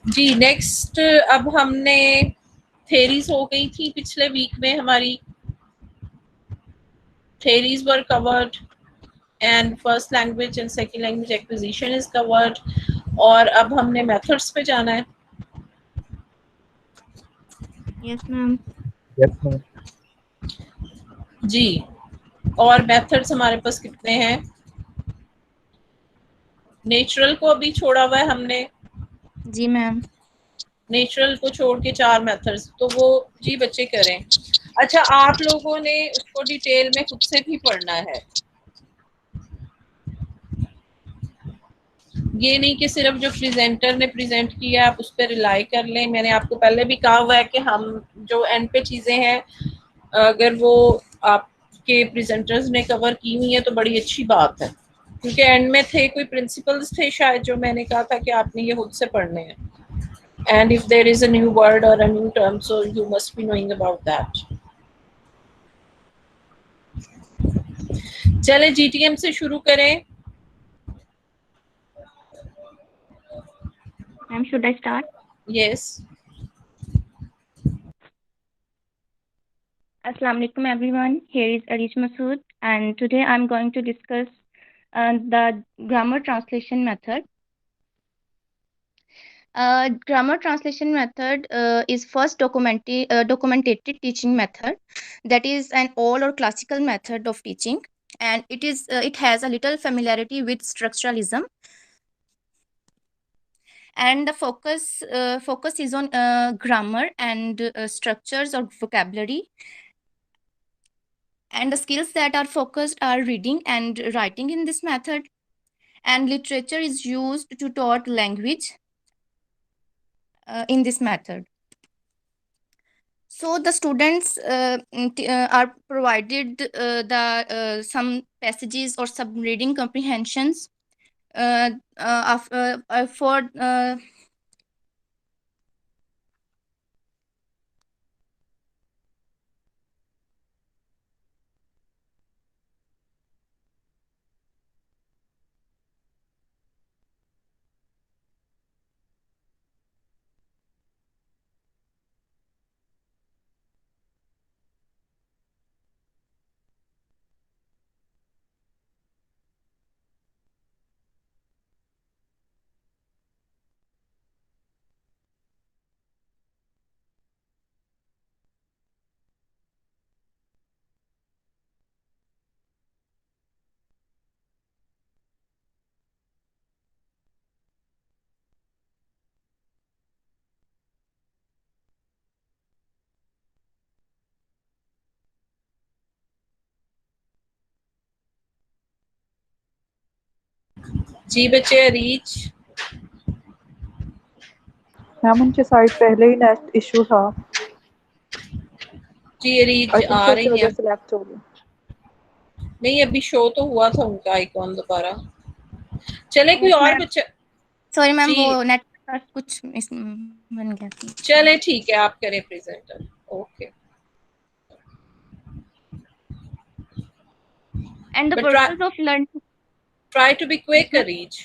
जी next, अब हमने theories हो गई थी पिछले वीक में, हमारी theories were covered and first language and second language acquisition is covered, और अब हमने मेथड्स पे जाना है। Yes ma'am. Yes ma'am. जी, और मेथड्स हमारे पास कितने हैं? नेचुरल को अभी छोड़ा हुआ है हमने, जी मैम। नेचुरल को छोड़ के 4 मेथड्स, तो वो जी बच्चे करें। अच्छा, आप लोगों ने उसको डिटेल में खुद से भी पढ़ना है, ये नहीं कि सिर्फ जो प्रेजेंटर ने प्रेजेंट किया आप उस पर रिलाई कर लें। मैंने आपको पहले भी कहा हुआ है कि हम जो एंड पे चीज़ें हैं, अगर वो आपके प्रेजेंटर्स ने कवर की हुई है तो बड़ी अच्छी बात है, क्योंकि एंड में थे कोई प्रिंसिपल्स थे शायद जो मैंने कहा था कि आपने ये खुद से पढ़ने हैं, and if there is a new word or a new term, so you must be knowing about that. चले GTM से शुरू करें। Ma'am should I start? Yes. Assalamu alaikum everyone. Here is Arish Masood, and today I'm going to discuss the grammar translation method. Grammar translation method is first documentated teaching method, that is an old or classical method of teaching, and it has a little familiarity with structuralism, and the focus is on grammar and structures or vocabulary, and the skills that are focused are reading and writing in this method, and literature is used to taught language in this method. So the students are provided some passages or some reading comprehensions for जी बच्चे, reach. Ma'am उनके side पहले ही net issue था, जी reach I think आ तो उसकी रही वजह हैं। से लेफ्ट हो गई। नहीं, अभी शो तो हुआ था उनका आइकॉन दोबारा। चले कोई yes और ma'am. बच्चा। Sorry मैम, जी वो नेट का कुछ बन गया था। चले ठीक है, आप करें presenter. Okay. And the But purpose of learning. try to be Yes quick, ma'am. Reach.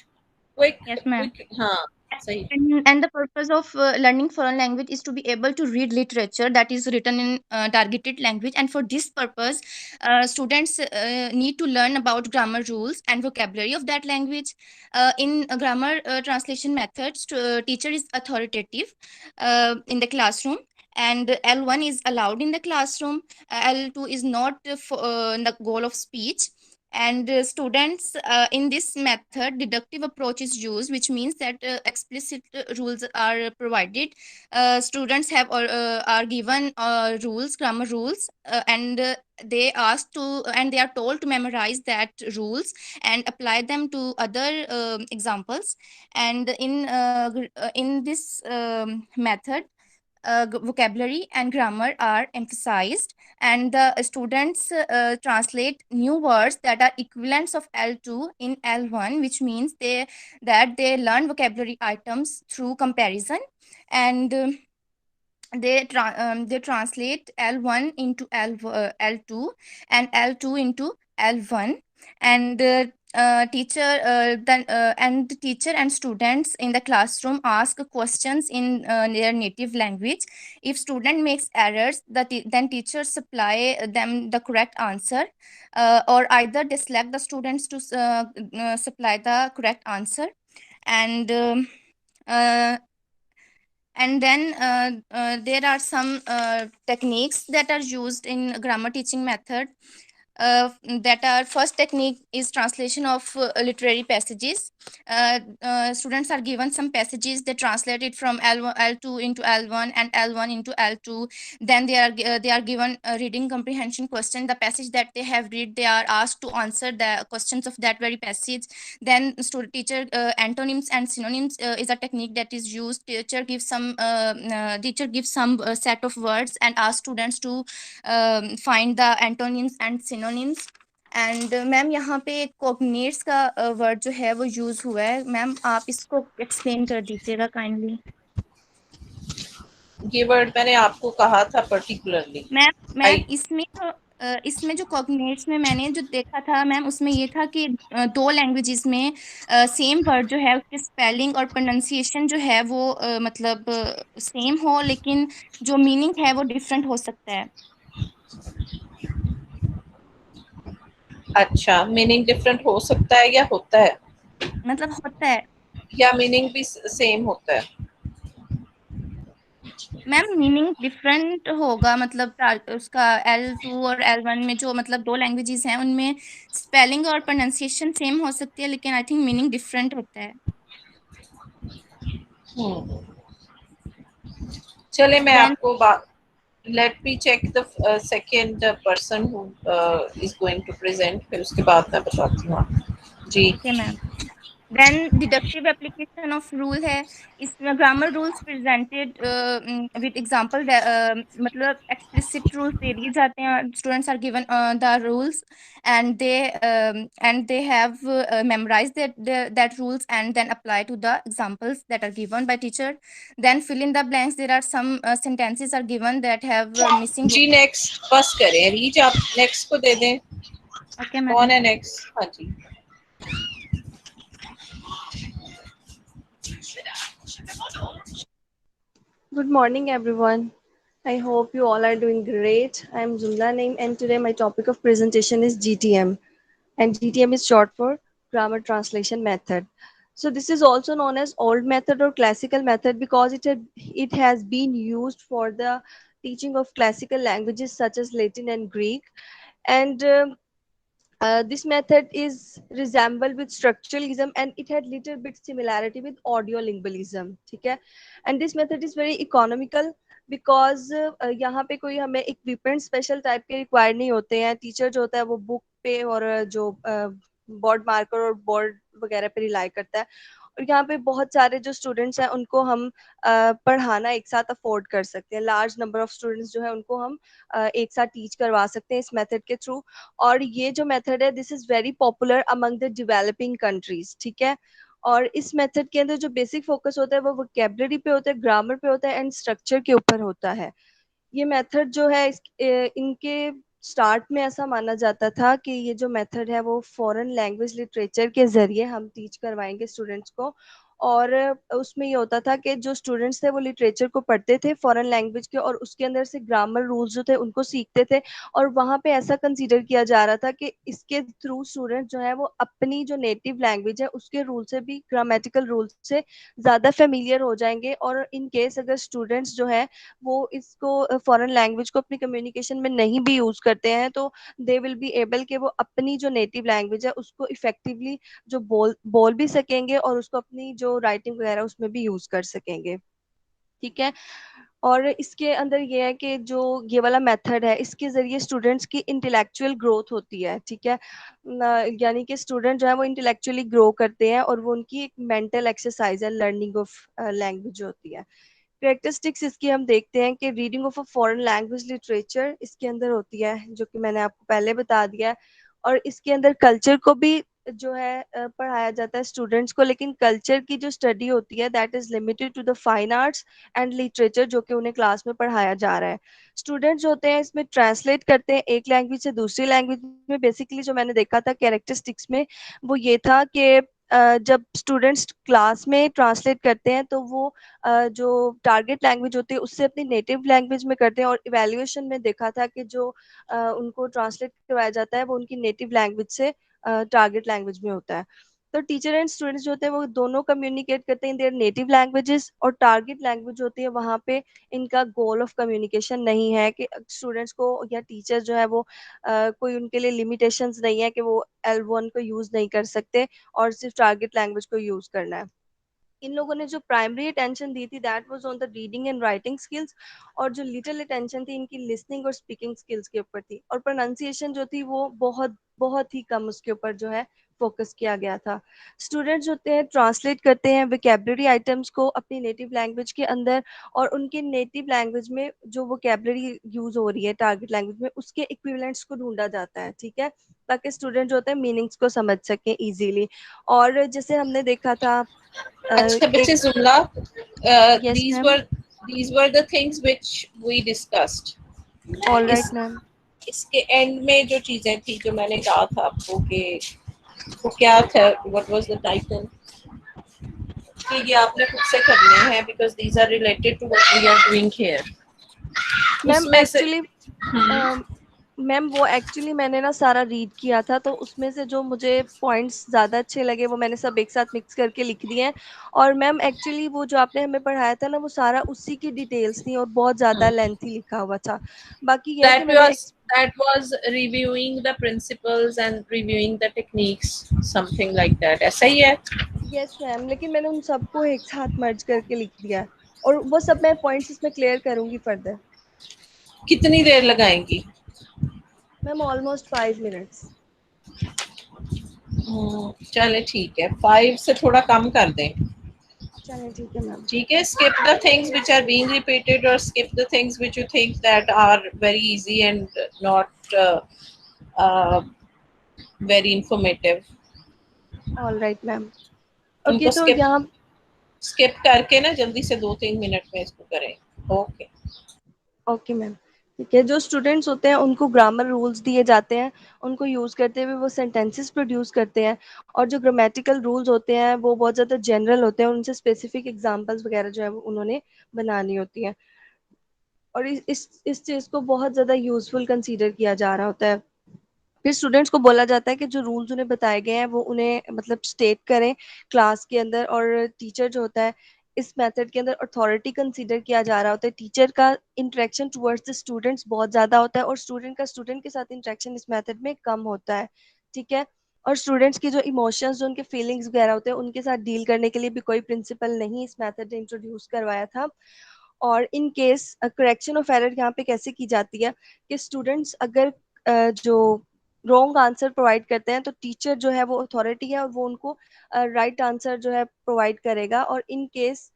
Quick, Yes ma'am. quick, हाँ सही। And the purpose of learning foreign language is to be able to read literature that is written in targeted language, and for this purpose students need to learn about grammar rules and vocabulary of that language. In grammar translation methods, teacher is authoritative in the classroom, and L1 is allowed in the classroom. L2 is not the goal of speech, and students in this method deductive approach is used, which means that explicit rules are provided. Students have or are given rules, grammar rules, and they asked to and they are told to memorize that rules and apply them to other examples. And in this method, vocabulary and grammar are emphasized, and the students translate new words that are equivalents of L2 in L1, which means they learn vocabulary items through comparison, and they translate L1 into L2 and L2 into L1, and the teacher and students in the classroom ask questions in their native language. If student makes errors, then teachers supply them the correct answer, or either they select the students to supply the correct answer. And uh, and then there are some techniques that are used in grammar teaching method. That our first technique is translation of literary passages. Students are given some passages, they translate it from L2 into L1 and L1 into L2. Then they are given a reading comprehension question. The passage that they have read, they are asked to answer the questions of that very passage. Then teacher antonyms and synonyms is a technique that is used. Teacher gives some set of words and asks students to find the antonyms and synonyms. And ma'am यहाँ पे कोग्नेट्स का word जो है वो use हुआ है. Ma'am आप इसको एक्सप्लेन कर दीजिएगा काइंडली. ये वर्ड मैंने आपको कहा था पर्टिकुलरली. मैम इसमें जो कॉग्नेट्स में मैंने जो देखा था मैम, उसमें ये था कि दो लैंग्वेजेस में सेम वर्ड जो है उसके स्पेलिंग और प्रोनाउंसिएशन जो है वो मतलब सेम हो, लेकिन जो मीनिंग है वो डिफरेंट हो सकता है. अच्छा, मीनिंग डिफरेंट हो सकता है या होता है? मतलब होता है या मीनिंग भी सेम होता है? मैम मीनिंग डिफरेंट होगा, मतलब उसका L2 और L1 में जो मतलब दो लैंग्वेजेस हैं उनमें स्पेलिंग और प्रोनाउंसिएशन सेम हो सकती है, लेकिन आई थिंक मीनिंग डिफरेंट होता है. चले मैं आपको let me check the second person who is going to present, फिर उसके बाद मैं बताती हूँ जी. Okay ma'am. Then deductive application of rule है. इसमें grammar rules presented with example, मतलब एक्सप्लिसिट रूल्स दे दिए जाते हैं. Students are given the rules and they have memorize that rules and then apply to the examples that are given by teacher. Then fill in the blanks. There are some sentences are given that have missing. जी next बस करें. Reach आप next को दे दें. Okay ma'am. कौन है next? हाँ जी. Good morning, everyone. I hope you all are doing great. I am Jumla Naeem, and today my topic of presentation is GTM. And GTM is short for Grammar Translation Method. So this is also known as old method or classical method because it has been used for the teaching of classical languages such as Latin and Greek. And this method is resemble with structuralism and it had little bit similarity with audiolingualism. ठीक है. And this method is very economical because यहाँ पे कोई हमें equipment special type के required नहीं होते हैं. टीचर जो होता है वो बुक पे और जो बोर्ड मार्कर और बोर्ड वगैरह पे रिलाई करता है. और यहाँ पे बहुत सारे जो स्टूडेंट्स हैं उनको हम पढ़ाना एक साथ अफोर्ड कर सकते हैं. लार्ज नंबर ऑफ स्टूडेंट्स जो है उनको हम एक साथ टीच करवा सकते हैं इस मेथड के थ्रू. और ये जो मेथड है this is very popular among the developing countries. ठीक है. और इस मेथड के अंदर जो बेसिक फोकस होता है वो वोकैबुलरी पे होता है, ग्रामर पे होता है एंड स्ट्रक्चर के ऊपर होता है. ये मेथड जो है इनके स्टार्ट में ऐसा माना जाता था कि ये जो मेथड है वो फॉरेन लैंग्वेज लिटरेचर के जरिए हम टीच करवाएंगे स्टूडेंट्स को. और उसमें ये होता था कि जो स्टूडेंट्स थे वो लिटरेचर को पढ़ते थे फॉरेन लैंग्वेज के और उसके अंदर से ग्रामर रूल्स जो थे उनको सीखते थे. और वहाँ पे ऐसा कंसीडर किया जा रहा था कि इसके थ्रू स्टूडेंट जो है वो अपनी जो नेटिव लैंग्वेज है उसके रूल से भी, ग्रामेटिकल रूल से ज़्यादा फेमिलियर हो जाएंगे. और इन केस अगर स्टूडेंट्स जो है वो इसको फॉरेन लैंग्वेज को अपनी कम्युनिकेशन में नहीं भी यूज़ करते हैं तो दे विल बी एबल कि वो अपनी जो नेटिव लैंग्वेज है उसको इफेक्टिवली जो बोल भी सकेंगे और उसको अपनी जो राइटिंग वगैरह उसमें भी यूज कर सकेंगे. ठीक है. और इसके अंदर ये है कि जो ये वाला मेथड है इसके जरिए स्टूडेंट्स की इंटेलेक्चुअल ग्रोथ होती है. ठीक है. यानी कि स्टूडेंट जो है वो इंटेलेक्चुअली ग्रो करते हैं और वो उनकी एक मेंटल एक्सरसाइज है लर्निंग ऑफ लैंग्वेज होती है. कैरेक्टरिस्टिक्स इसकी हम देखते हैं कि reading of a foreign language literature इसके अंदर होती है जो कि मैंने आपको पहले बता दिया है. और इसके अंदर कल्चर को भी जो है पढ़ाया जाता है स्टूडेंट्स को, लेकिन कल्चर की जो स्टडी होती है that is limited to the fine arts and literature, जो कि उन्हें क्लास में पढ़ाया जा रहा है। स्टूडेंट्स होते हैं इसमें ट्रांसलेट करते हैं एक लैंग्वेज से दूसरी लैंग्वेज में। बेसिकली जो मैंने देखा था कैरेक्टरिस्टिक्स में वो ये था कि जब स्टूडेंट्स क्लास में ट्रांसलेट करते हैं तो वो जो टारगेट लैंग्वेज होती है उससे अपनी नेटिव लैंग्वेज में करते हैं, और इवैल्यूएशन में देखा था कि जो उनको ट्रांसलेट करवाया जाता है वो उनकी नेटिव लैंग्वेज से टारगेट लैंग्वेज में होता है। तो टीचर एंड स्टूडेंट्स जो होते हैं वो दोनों कम्युनिकेट करते हैं इन देयर नेटिव लैंग्वेजेस, और टारगेट लैंग्वेज होती है वहाँ पे इनका गोल ऑफ कम्युनिकेशन नहीं है कि स्टूडेंट्स को या टीचर जो है वो कोई उनके लिए लिमिटेशंस नहीं है कि वो L1 को यूज नहीं कर सकते और सिर्फ टारगेट लैंग्वेज को यूज करना है। इन लोगों ने जो प्राइमरी अटेंशन दी थी that was on the reading and writing skills, और जो लिटिल अटेंशन थी इनकी लिसनिंग और स्पीकिंग स्किल्स के ऊपर थी, और प्रोनाउंसिएशन जो थी वो बहुत बहुत ही कम उसके ऊपर जो है फोकस किया गया था। स्टूडेंट्स होते हैं ट्रांसलेट करते हैं वोकैबुलरी आइटम्स को अपनी नेटिव लैंग्वेज के अंदर, और उनके नेटिव लैंग्वेज में जो वोकैबुलरी यूज हो रही है टारगेट लैंग्वेज में उसके इक्विवेलेंट्स को ढूंढा जाता है, ठीक है, ताकि स्टूडेंट जो होते हैं मीनिंग्स को समझ सकें इजीली। और जैसे हमने देखा था अच्छा बच्चे जुमला, Yes, these ma'am. were these were the things which we discussed. All right, इस ma'am. इसके एंड में जो चीजें थी जो मैंने कहा था आपको कि वो क्या था, what was the title, कि ये आपने खुद से करने हैं because these are related to what we are doing here. Ma'am उसमें से एक्चुअली मैम वो एक्चुअली मैंने ना सारा रीड किया था, तो उसमें से जो मुझे पॉइंट्स ज़्यादा अच्छे लगे वो मैंने सब एक साथ मिक्स करके लिख दिए हैं। और मैम एक्चुअली वो जो आपने हमें पढ़ाया था ना वो सारा उसी की डिटेल्स थी और बहुत ज़्यादा लेंथी लिखा हुआ था। बाकी यह है कि मैंने that was reviewing the principles and reviewing the techniques, something like that. ऐसा ही है? यस मैम, लेकिन मैंने उन सबको एक साथ मर्ज करके लिख दिया और वो सब मैं पॉइंट्स इसमें क्लियर करूंगी फर्दर। कितनी देर लगाएंगी? Ma'am almost 5 minutes. चले ठीक है, 5 से थोड़ा कम कर दें। चलिए ठीक है मैम। ठीक है, skip the things which are being repeated or skip the things which you think that are very easy and not very informative. All right ma'am. उनको ओके तो यहाँ skip करके ना जल्दी से 2-3 मिनट में इसको करें। ओके ओके मैम ठीक है। जो स्टूडेंट्स होते हैं उनको ग्रामर रूल्स दिए जाते हैं, उनको यूज़ करते हुए वो सेंटेंसेस प्रोड्यूस करते हैं, और जो ग्रामेटिकल रूल्स होते हैं वो बहुत ज़्यादा जनरल होते हैं, उनसे स्पेसिफिक एग्जांपल्स वगैरह जो है वो उन्होंने बनानी होती हैं, और इस चीज़ को बहुत ज़्यादा यूजफुल कंसीडर किया जा रहा होता है। फिर स्टूडेंट्स को बोला जाता है कि जो रूल्स उन्हें बताए गए हैं वो उन्हें मतलब स्टेट करें क्लास के अंदर, और टीचर जो होता है इस मेथड के अंदर अथॉरिटी कंसीडर किया जा रहा होता है। टीचर का इंटरेक्शन टुवर्ड्स द स्टूडेंट्स बहुत ज़्यादा होता है, और स्टूडेंट का स्टूडेंट के साथ इंटरेक्शन इस मेथड में कम होता है, ठीक है। और स्टूडेंट्स की जो इमोशंस जो उनके फीलिंग्स वगैरह होते हैं उनके साथ डील करने के लिए भी कोई प्रिंसिपल नहीं इस मेथड ने इंट्रोड्यूस करवाया था। और in case correction of error यहाँ पे कैसे की जाती है कि स्टूडेंट्स अगर जो रॉन्ग आंसर प्रोवाइड करते हैं तो टीचर जो है वो अथॉरिटी है और वो उनको राइट आंसर जो है प्रोवाइड करेगा। और इन केस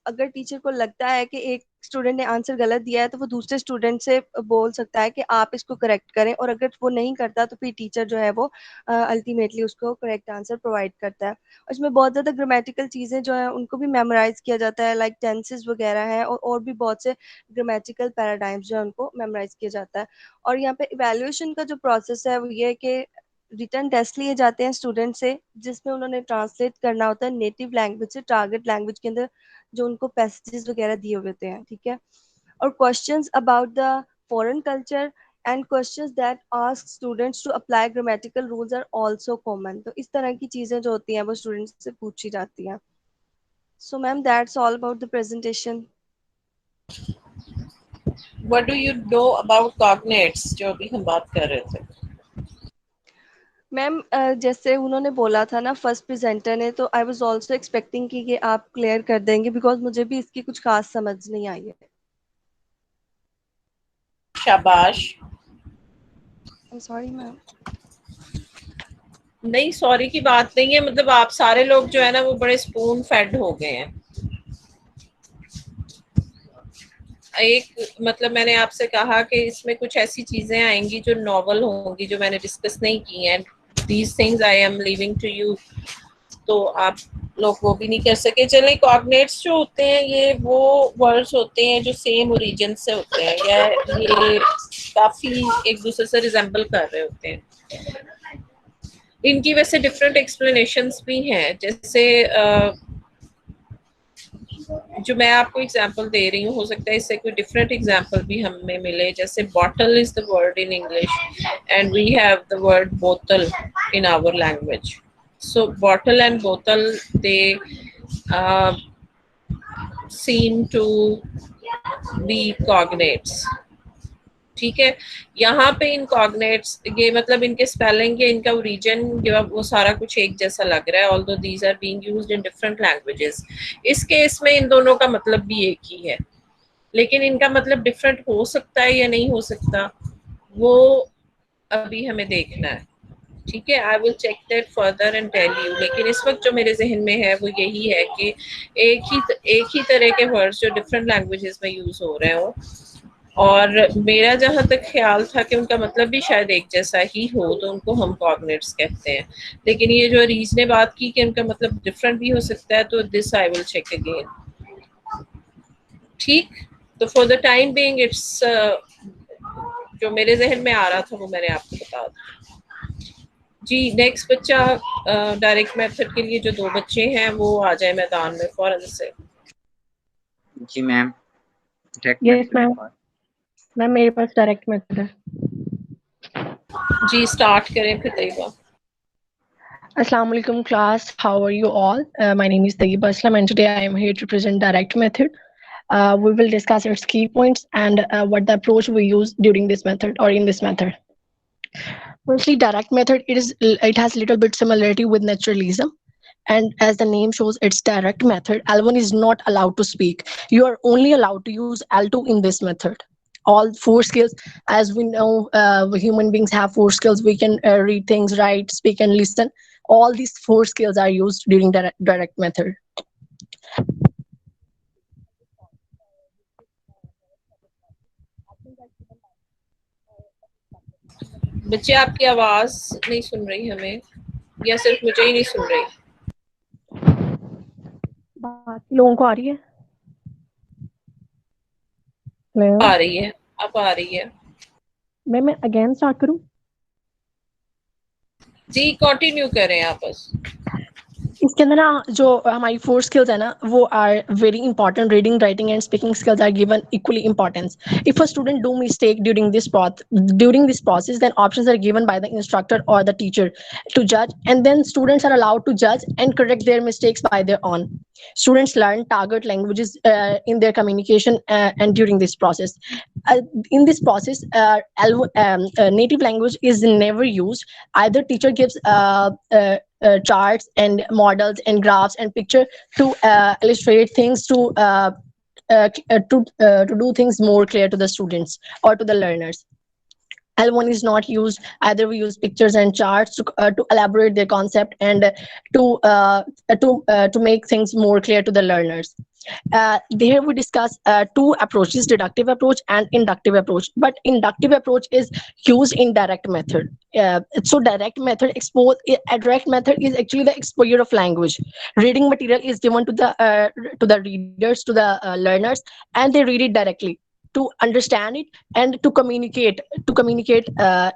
अगर टीचर को लगता है कि एक स्टूडेंट ने आंसर गलत दिया है तो वो दूसरे स्टूडेंट से बोल सकता है कि आप इसको करेक्ट करें, और अगर वो नहीं करता तो फिर टीचर जो है वो अल्टीमेटली उसको करेक्ट आंसर प्रोवाइड करता है। इसमें बहुत ज़्यादा ग्रामेटिकल चीज़ें जो है उनको भी मेमोराइज किया जाता है, लाइक टेंसेस वगैरह है, और भी बहुत से ग्रामेटिकल पैराडाइम्स जो है उनको मेमोराइज किया जाता है। और यहाँ पे इवैल्यूएशन का जो प्रोसेस है वो ये है कि रिटर्न टेस्ट लिए जाते हैं स्टूडेंट से जिसमें उन्होंने ट्रांसलेट करना होता है नेटिव लैंग्वेज से टारगेट लैंग्वेज के अंदर जो उनको पैसेजेस वगैरह दिए हुए होते हैं, ठीक है। और questions about the foreign culture and questions that ask students to apply grammatical rules are also common. तो इस तरह की चीजें जो होती हैं वो स्टूडेंट्स से पूछी जाती हैं। So ma'am that's all about the presentation. What do you know about cognates जो अभी हम बात कर रहे थे? मैम जैसे उन्होंने बोला था ना फर्स्ट प्रेजेंटर ने, तो आई वाज आल्सो एक्सपेक्टिंग कि ये आप क्लियर कर देंगे बिकॉज मुझे भी इसकी कुछ खास समझ नहीं आई है। शाबाश। I am sorry ma'am. नहीं सॉरी की बात नहीं है, मतलब आप सारे लोग जो है ना वो बड़े स्पून फेड हो गए हैं। एक मतलब मैंने आपसे कहा कि इसमें कुछ ऐसी चीजें आएंगी जो नॉवल होंगी जो मैंने डिस्कस नहीं की हैं, these things I am leaving to you. तो आप लोग वो भी नहीं कर सके। चले, कॉग्नेट्स जो होते हैं ये वो वर्ड्स होते हैं जो सेम ओरिजिन से होते हैं या ये काफी एक दूसरे से रिजेंबल कर रहे होते हैं। इनकी वैसे डिफरेंट एक्सप्लेनेशंस भी हैं, जैसे जो मैं आपको एग्जांपल दे रही हूँ, हो सकता है इससे कोई डिफरेंट एग्जांपल भी हमें मिले। जैसे bottle is the word in English and we have the word बोतल in our language. So bottle and bottle, they seem to be cognates। ठीक है, यहाँ पे इन cognates ये मतलब इनके स्पेलिंग या इनका ओरिजिन वो सारा कुछ एक जैसा लग रहा है, although these are being used in different languages। इस केस में इन दोनों का मतलब भी एक ही है, लेकिन इनका मतलब डिफरेंट हो सकता है या नहीं हो सकता, वो अभी हमें देखना है। ठीक है, I will check that further and tell you. लेकिन इस वक्त जो मेरे जहन में है वो यही है कि एक ही तरह के वर्ड्स जो डिफरेंट लैंग्वेजेस में यूज हो रहे हो, और मेरा जहाँ तक ख्याल था कि उनका मतलब भी शायद एक जैसा ही हो, तो उनको हम कॉग्नेट्स कहते हैं। लेकिन ये जो रीज ने बात की कि उनका मतलब डिफरेंट भी हो सकता है, तो this I will check again. ठीक, तो for the time being it's जो मेरे जहन में आ रहा था वो मैंने आपको बता दिया। जी, नेक्स्ट बच्चा डायरेक्ट मेथड के लिए जो 2 बच्चे हैं वो आ जाए मैदान में फौरन से। जी मैम। Yes ma'am. मैम मेरे पास डायरेक्ट मेथड है। जी स्टार्ट करें फिर Taiba. Assalamu alaikum class, how are you all? My name is Tayyiba Aslam and today I am here to present direct method. We will discuss its key points and what the approach we use during this method or in this method. Firstly, direct method, it has little bit similarity with naturalism, and as the name shows, it's direct method. L1 is not allowed to speak. You are only allowed to use L2 in this method. All 4 skills, as we know, human beings have 4 skills. We can read things, write, speak, and listen. All these 4 skills are used during direct method. बच्चे आपकी आवाज नहीं सुन रही हमें, या सिर्फ मुझे ही नहीं सुन रही? बाकी लोगों को आ रही है? आ रही है, अब आ रही है। मैं अगेन स्टार्ट करूं? जी कंटिन्यू करें आप बस। इसके अंदर ना जो हमारी 4 skills है ना, वो are very important. Reading, writing and speaking skills are given equally importance. If a student do mistake during this process, then options are given by the instructor or the teacher to judge, and then students are allowed to judge and correct their mistakes by their own. Students learn target languages in their communication and during this process. In this process, native language is never used. Either teacher gives charts and models and graphs and picture to illustrate things to do things more clear to the students or to the learners. L1 is not used. Either we use pictures and charts to elaborate their concept and to make things more clear to the learners. There we discuss 2 approaches: deductive approach and inductive approach. But inductive approach is used in direct method. So direct method is actually the exposure of language. Reading material is given to the readers, to the learners, and they read it directly to understand it and to communicate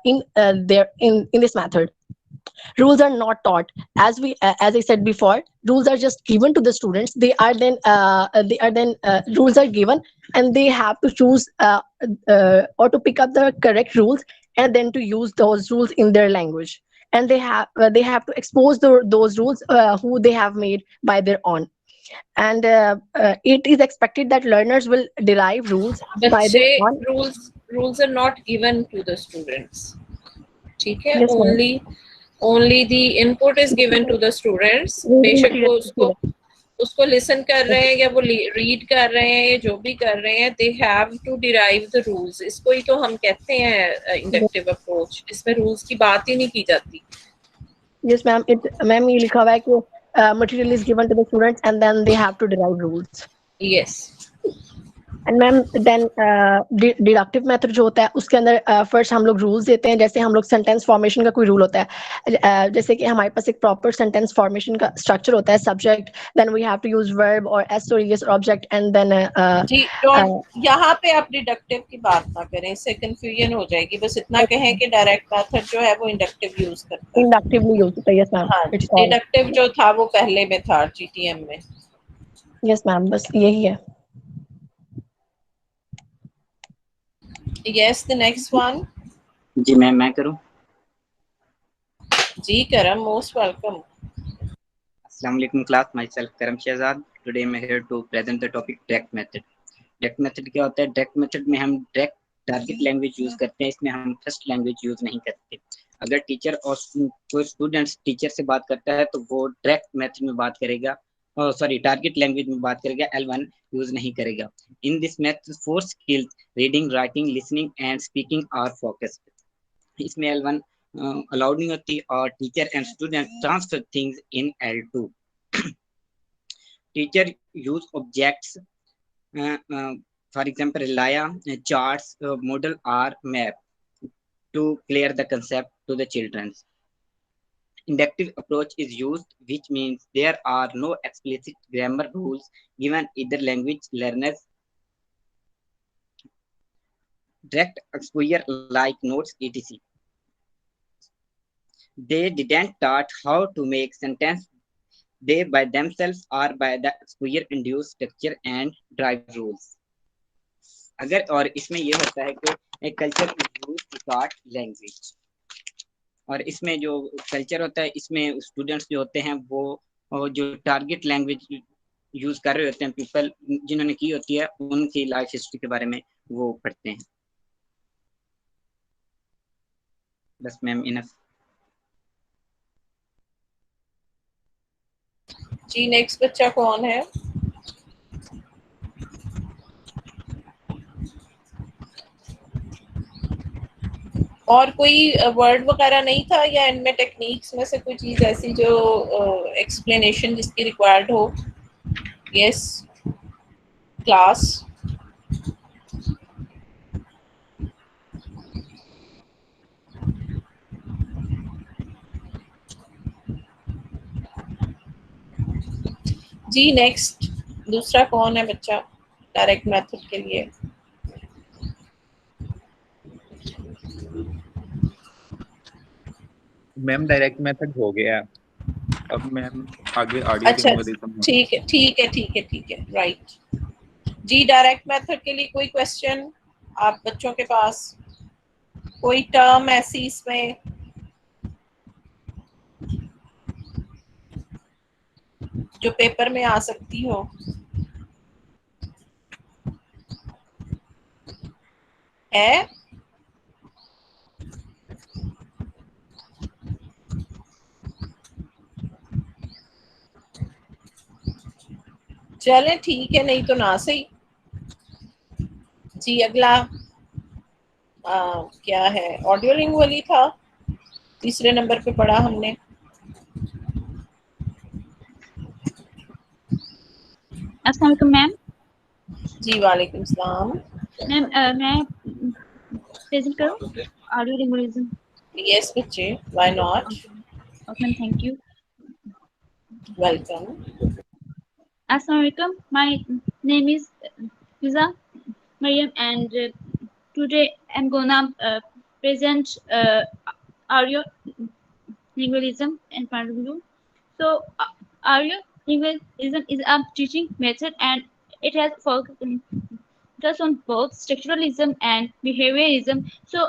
in this method. Rules are not taught. As I said before, rules are just given to the students. Rules are given and they have to choose or to pick up the correct rules and then to use those rules in their language. And they have to expose those rules who they have made by their own. And it is expected that learners will derive rules by their own. Rules are not given to the students. ठीक है, Yes, only the input is given to the students. बेशक वो उसको listen कर रहे हैं या वो read कर रहे हैं या जो भी कर रहे हैं, they have to derive the rules. इसको ही तो हम कहते हैं inductive approach. इसमें rules की बात ही नहीं की जाती. Yes ma'am, मैम ये लिखा हुआ है कि material is given to the students and then they have to derive rules. Yes. And ma'am then deductive method जो होता है उसके अंदर फर्स्ट हम लोग रूल्स देते हैं, जैसे हम लोग सेंटेंस फॉर्मेशन का कोई रूल होता है, जैसे कि हमारे पास एक प्रॉपर सेंटेंस फॉर्मेशन का स्ट्रक्चर होता है, subject, then we have to use verb और एस और ईएस ऑब्जेक्ट, एंड देन जी यहाँ पे आप डिडक्टिव की बात ना करें, इससे कंफ्यूजन हो जाएगी। बस इतना कहें कि डायरेक्ट मेथड जो है वो इंडक्टिव यूज करता है। इंडक्टिवली यूज होता है, यस मैम। हाँ, डिडक्टिव जो था वो पहले में था जीटीएम में। यस मैम, बस यही है। Yes, the next one. जी मैम, मैं करूं? जी करम, most welcome. Assalamu alaikum class, myself Karam Shehzad. Today I'm here to present the topic direct method. Direct method क्या होता है? Direct method में हम direct टारगेट लैंग्वेज यूज करते हैं, इसमें हम फर्स्ट लैंग्वेज यूज नहीं करते। अगर टीचर और कोई स्टूडेंट्स टीचर से बात करता है तो वो डायरेक्ट मेथड में बात करेगा, टारगेट लैंग्वेज में बात करेगा, L1 यूज नहीं करेगा। In this method 4 skills reading, writing, listening and speaking are focused. इसमें L1 अलाउड नहीं होती और teacher and student transfer things in L2। Teacher use objects, for example Relaya, charts, model or map to clear the concept to the children. Inductive approach is used, which means there are no explicit grammar rules given either language learners. Direct exposure like notes etc. They didn't taught how to make sentence they by themselves or by the exposure induced structure and drive rules. अगर और इसमें ये होता है कि एक culture is used to taught language, और इसमें जो कल्चर होता है इसमें स्टूडेंट्स जो होते हैं वो जो टारगेट लैंग्वेज यूज कर रहे होते हैं, पीपल जिन्होंने की होती है उनकी लाइफ हिस्ट्री के बारे में वो पढ़ते हैं। बस मैम इनफ। जी नेक्स्ट बच्चा कौन है? और कोई वर्ड वगैरह नहीं था या इनमें टेक्निक्स में से कोई चीज ऐसी जो एक्सप्लेनेशन जिसकी रिक्वायर्ड हो? Yes class. जी नेक्स्ट दूसरा कौन है बच्चा डायरेक्ट मेथड के लिए? मैम डायरेक्ट मेथड हो गया है, अब मैम आगे ऑडियो अच्छा रिंगोलिज्म। ठीक है ठीक है ठीक है ठीक है राइट। जी डायरेक्ट मेथड के लिए कोई क्वेश्चन आप बच्चों के पास? कोई टर्म ऐसी इसमें जो पेपर में आ सकती हो? है चलें ठीक है, नहीं तो ना सही। जी अगला क्या है? ऑडियो लिंग्वली था, तीसरे नंबर पे पढ़ा हमने। अस्सलाम वालेकुम मैम। जी वालेकुम सलाम। मैम मैं प्रेजेंट करूं ऑडियो लिंग्विज्म? यस बच्चे, why not. Okay ma'am, thank you. Welcome. Assalamu alaikum. My name is Fiza Mariam, and today I'm gonna present audio linguism in front of you. So, audio linguism is a teaching method, and it has focus on both structuralism and behaviorism. So,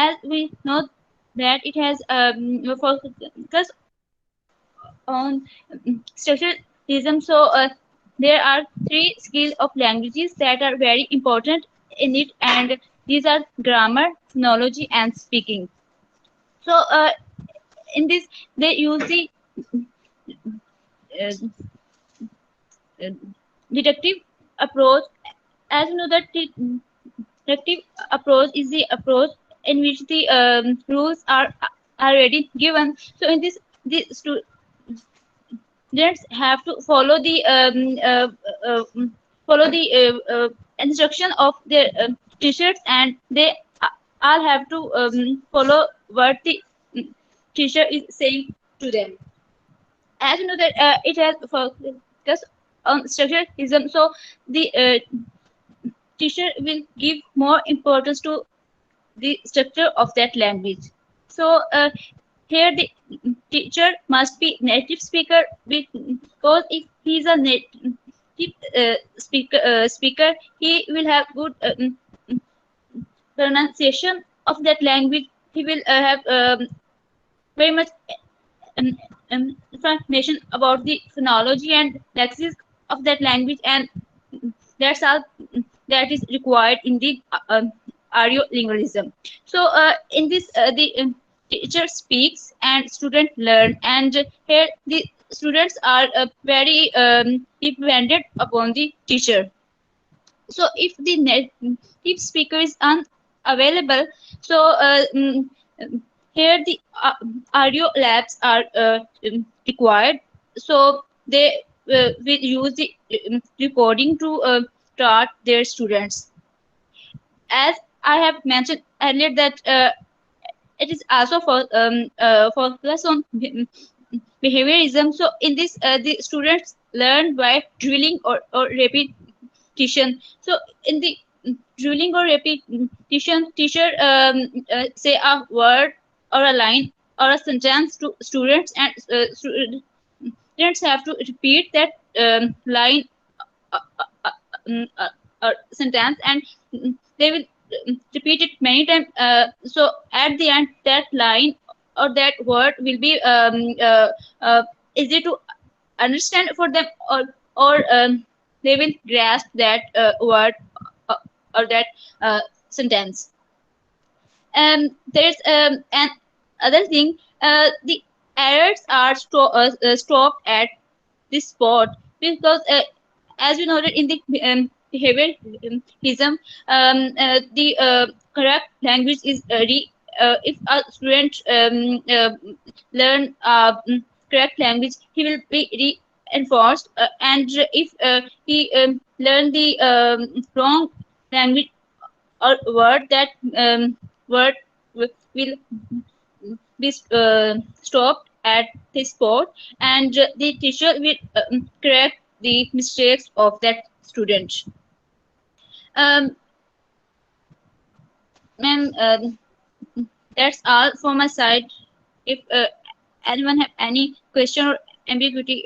as we know that it has focus on structuralism. So there are 3 skills of languages that are very important in it, and these are grammar, phonology, and speaking. So in this they use the deductive approach. As you know that the deductive approach is the approach in which the rules are already given. So in this the students have to follow the follow the instruction of their teachers, and they all have to follow what the teacher is saying to them. As you know that it has focus on structuralism, so the teacher will give more importance to the structure of that language. So here the teacher must be native speaker, because if he is a native speaker, he will have good pronunciation of that language. He will have very much information about the phonology and lexics of that language, and that's all that is required in the audiolingualism. So in this the teacher speaks and student learn, and here the students are very dependent upon the teacher. So if the native speaker is unavailable, so here the audio labs are required. So they will use the recording to taught their students. As I have mentioned earlier that it is also for focus on behaviorism. So in this the students learn by drilling or repetition. So in the drilling or repetition, teacher say a word or a line or a sentence to students, and students have to repeat that line or sentence, and they will repeat it many times. So at the end, that line or that word will be easy to understand for them, or they will grasp that word or that sentence. There's an other thing. The errors are stopped at this spot, because as we noted in the behaviorism, the correct language is if a student learn correct language, he will be reinforced, and if he learn the wrong language or word, that word will be stopped at this spot, and the teacher will correct the mistakes of that student. Ma'am, that's all from my side. If anyone have any question or ambiguity,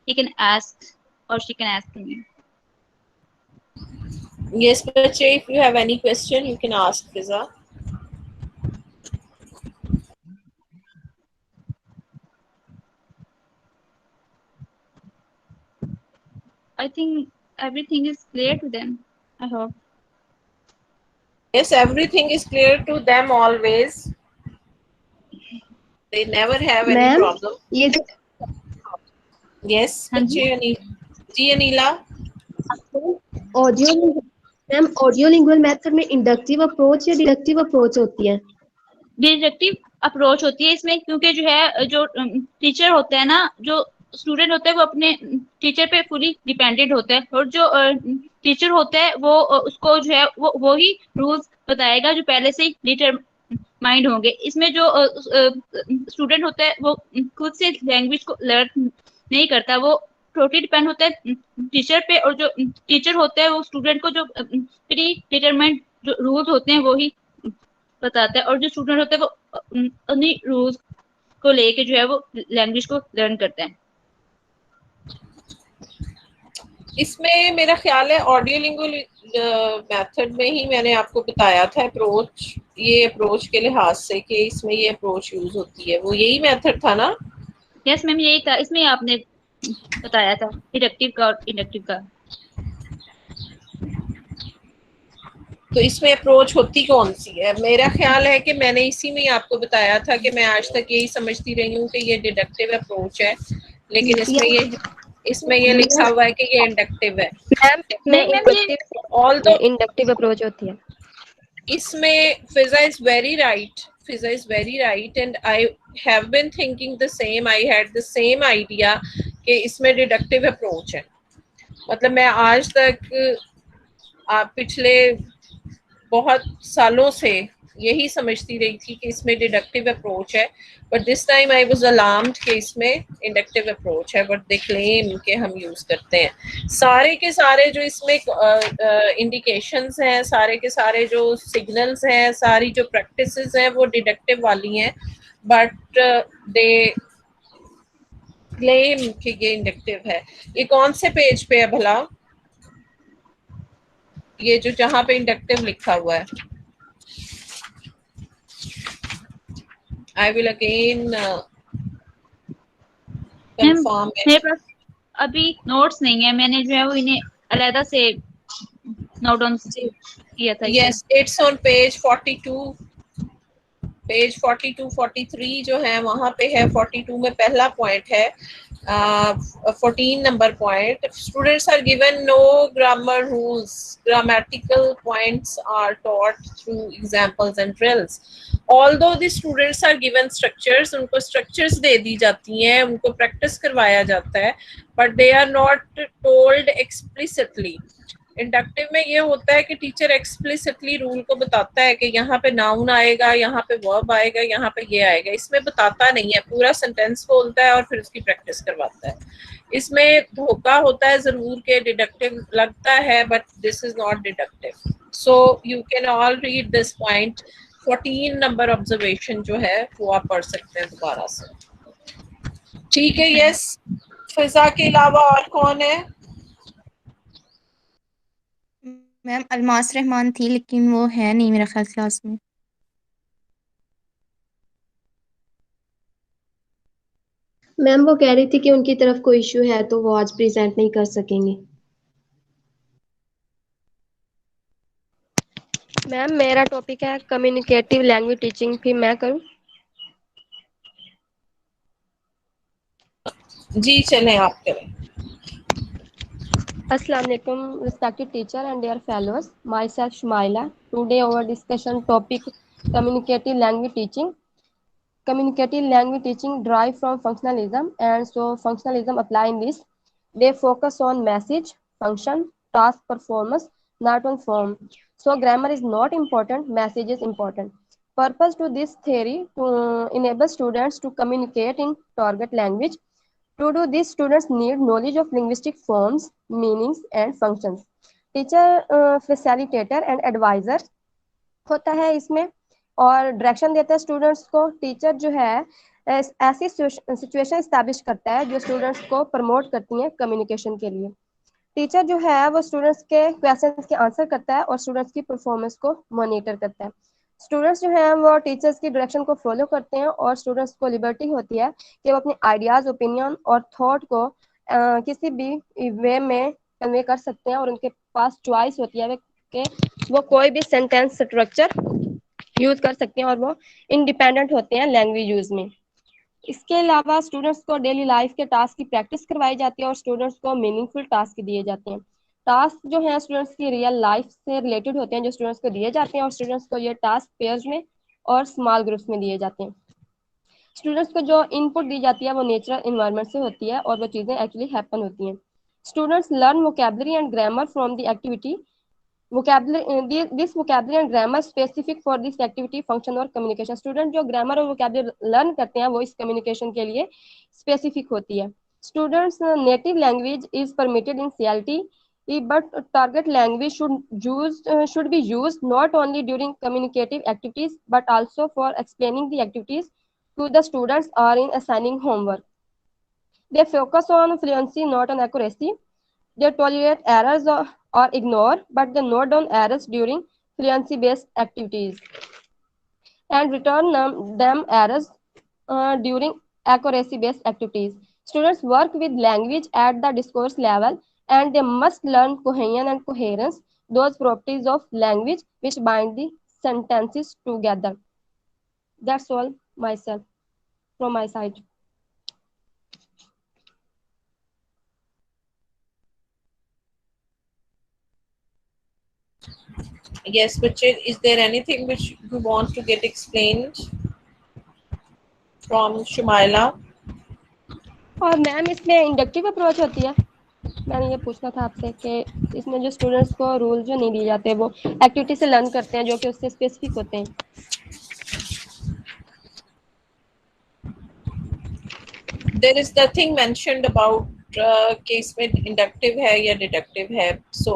he can ask or she can ask me. Yes, Bache, if you have any question, you can ask Fiza. I think everything is clear to them, I hope. Yes, everything is clear to them always. They never have any problem. Yes, Bache, ji Anila. Audiolingual method में inductive approach या deductive approach होती है? Deductive approach होती है इसमें, क्योंकि जो है जो टीचर होता है ना, जो स्टूडेंट होता है वो अपने टीचर पे फुली डिपेंडेंट होता है, और जो टीचर होता है वो उसको जो है वो ही रूल्स बताएगा जो पहले से ही डिटरमाइंड होंगे. इसमें जो स्टूडेंट होता है वो खुद से लैंग्वेज को लर्न नहीं करता, वो टोटली डिपेंड होता है टीचर पे, और जो टीचर होता है वो स्टूडेंट को जो प्री डिटरमाइंड जो रूल्स होते हैं वो ही बताता है, और जो स्टूडेंट होता है वो उन्हीं रूल्स को लेके जो है वो लैंग्वेज को लर्न करता है. इसमें मेरा ख्याल है ऑडियोलिंगुअल मेथड में ही मैंने आपको बताया था अप्रोच, ये अप्रोच के लिहाज से कि इसमें ये अप्रोच यूज होती है, वो यही मेथड था ना? यस मैम, यही था. इसमें आपने बताया था डिडक्टिव का और इंडक्टिव का. तो इसमें अप्रोच होती कौन सी है? मेरा ख्याल है कि मैंने इसी में ही आपको बताया था कि मैं आज तक यही समझती रही हूँ कि ये डिडक्टिव अप्रोच है, लेकिन इसमें ये लिखा हुआ है कि ये इंडक्टिव है. इंडक्टिव अप्रोच होती है. इसमें Fiza is very right and I have been thinking the same, I had the same idea कि इसमें डिडक्टिव अप्रोच है. मतलब मैं आज तक पिछले बहुत सालों से यही समझती रही थी कि इसमें डिडक्टिव अप्रोच है, but this time I was alarmed कि इसमें इंडक्टिव अप्रोच है, बट दे क्लेम कि हम यूज करते हैं। सारे के सारे जो इसमें इंडिकेशंस हैं, सारे के सारे जो सिग्नल्स हैं, सारी जो प्रैक्टिसेस हैं वो डिडक्टिव वाली हैं, बट दे क्लेम कि ये इंडक्टिव है। ये कौन से पेज पे है भला, ये जो जहां पे इंडक्टिव लिखा हुआ है? I will again confirm it. मेरे पास अभी नोट्स नहीं है, मैंने जो है वो इन्हें अलग से नोट डाउन किया था। Yes, it's on page 42. Page 42, 43 जो है वहां पे है। 42 में पहला पॉइंट है, 14 number point, students are given no grammar rules, grammatical points are taught through examples and drills. Although the students are given structures, उनको structures दे दी जाती हैं, उनको practice करवाया जाता है, but they are not told explicitly. Inductive में ये होता है कि टीचर एक्सप्लिसिटली रूल को बताता है कि यहाँ पे नाउन आएगा, यहाँ पे वर्ब आएगा, यहाँ पे ये आएगा। इसमें बताता नहीं है, पूरा सेंटेंस बोलता है और फिर उसकी प्रैक्टिस करवाता है। इसमें धोखा होता है जरूर के डिडक्टिव लगता है, but this is not deductive. So you can all read this point. 14 number observation जो है वो आप पढ़ सकते हैं दोबारा से, ठीक है? यस, फिजा के अलावा और कौन है? मैम अलमास रहमान थी, लेकिन वो है नहीं मेरा ख्याल क्लास में। मैम वो कह रही थी कि उनकी तरफ कोई इश्यू है तो वो आज प्रेजेंट नहीं कर सकेंगे। मैम मेरा टॉपिक है कम्युनिकेटिव लैंग्वेज टीचिंग, फिर मैं करूं? जी चलें, आप करें। Assalamu alaikum, respected teacher and dear fellows. Myself Shumaila. Today our discussion topic communicative language teaching. Communicative language teaching derive from functionalism, and so functionalism apply in this. They focus on message, function, task performance, not on form. So grammar is not important, message is important. Purpose to this theory to enable students to communicate in target language. To do this, students need knowledge of linguistic forms, meanings, and functions. Teacher, facilitator, and advisor होता है इसमें, और direction देता है students को। Teacher जो है ऐसी सिचुएशन इस्टेब्लिश करता है जो स्टूडेंट्स को प्रमोट करती हैं कम्युनिकेशन के लिए। टीचर जो है वो स्टूडेंट्स के क्वेश्चंस के आंसर करता है और स्टूडेंट्स की परफॉर्मेंस को मॉनिटर करता है। स्टूडेंट्स जो हैं वो टीचर्स की डायरेक्शन को फॉलो करते हैं और स्टूडेंट्स को लिबर्टी होती है कि वो अपने आइडियाज, ओपिनियन और थॉट को किसी भी वे में कन्वे कर सकते हैं, और उनके पास चॉइस होती है कि वो कोई भी सेंटेंस स्ट्रक्चर यूज कर सकते हैं और वो इंडिपेंडेंट होते हैं लैंग्वेज यूज में। इसके अलावा स्टूडेंट्स को डेली लाइफ के टास्क की प्रैक्टिस करवाई जाती है और स्टूडेंट्स को मीनिंगफुल टास्क दिए जाते हैं। टास्क जो है स्टूडेंट्स की रियल लाइफ से रिलेटेड होते हैं जो स्टूडेंट्स को दिए जाते हैं, और स्टूडेंट्स को ये टास्क पेयर्स में और स्मॉल ग्रुप्स में दिए जाते हैं। स्टूडेंट्स को जो इनपुट दी जाती है वो नेचुरल इन्वायरमेंट से होती है और वो चीज़ें एक्चुअली हैपन होती हैं। Students learn vocabulary and grammar from the activity. This vocabulary and grammar specific for this activity, function और communication. स्टूडेंट जो ग्रामर और vocabulary लर्न करते हैं वो इस कम्युनिकेशन के लिए स्पेसिफिक होती है। Students native language is permitted in CLT, but target language should be used not only during communicative activities but also for explaining the activities to the students or in assigning homework. They focus on fluency, not on accuracy. They tolerate errors or ignore, but they note down errors during fluency-based activities and return them errors during accuracy-based activities. Students work with language at the discourse level, and they must learn cohesion and coherence, those properties of language which bind the sentences together. That's all from my side. Yes, Richard, is there anything which you want to get explained from Shumaila? और ma'am इसमें inductive approach होती है। मैंने ये पूछना था आपसे कि इसमें जो स्टूडेंट्स को रूल जो नहीं दिए जाते वो एक्टिविटी से लर्न करते हैं जो कि उससे स्पेसिफिक होते हैं। There is nothing mentioned about कि इसमें inductive है या deductive है, so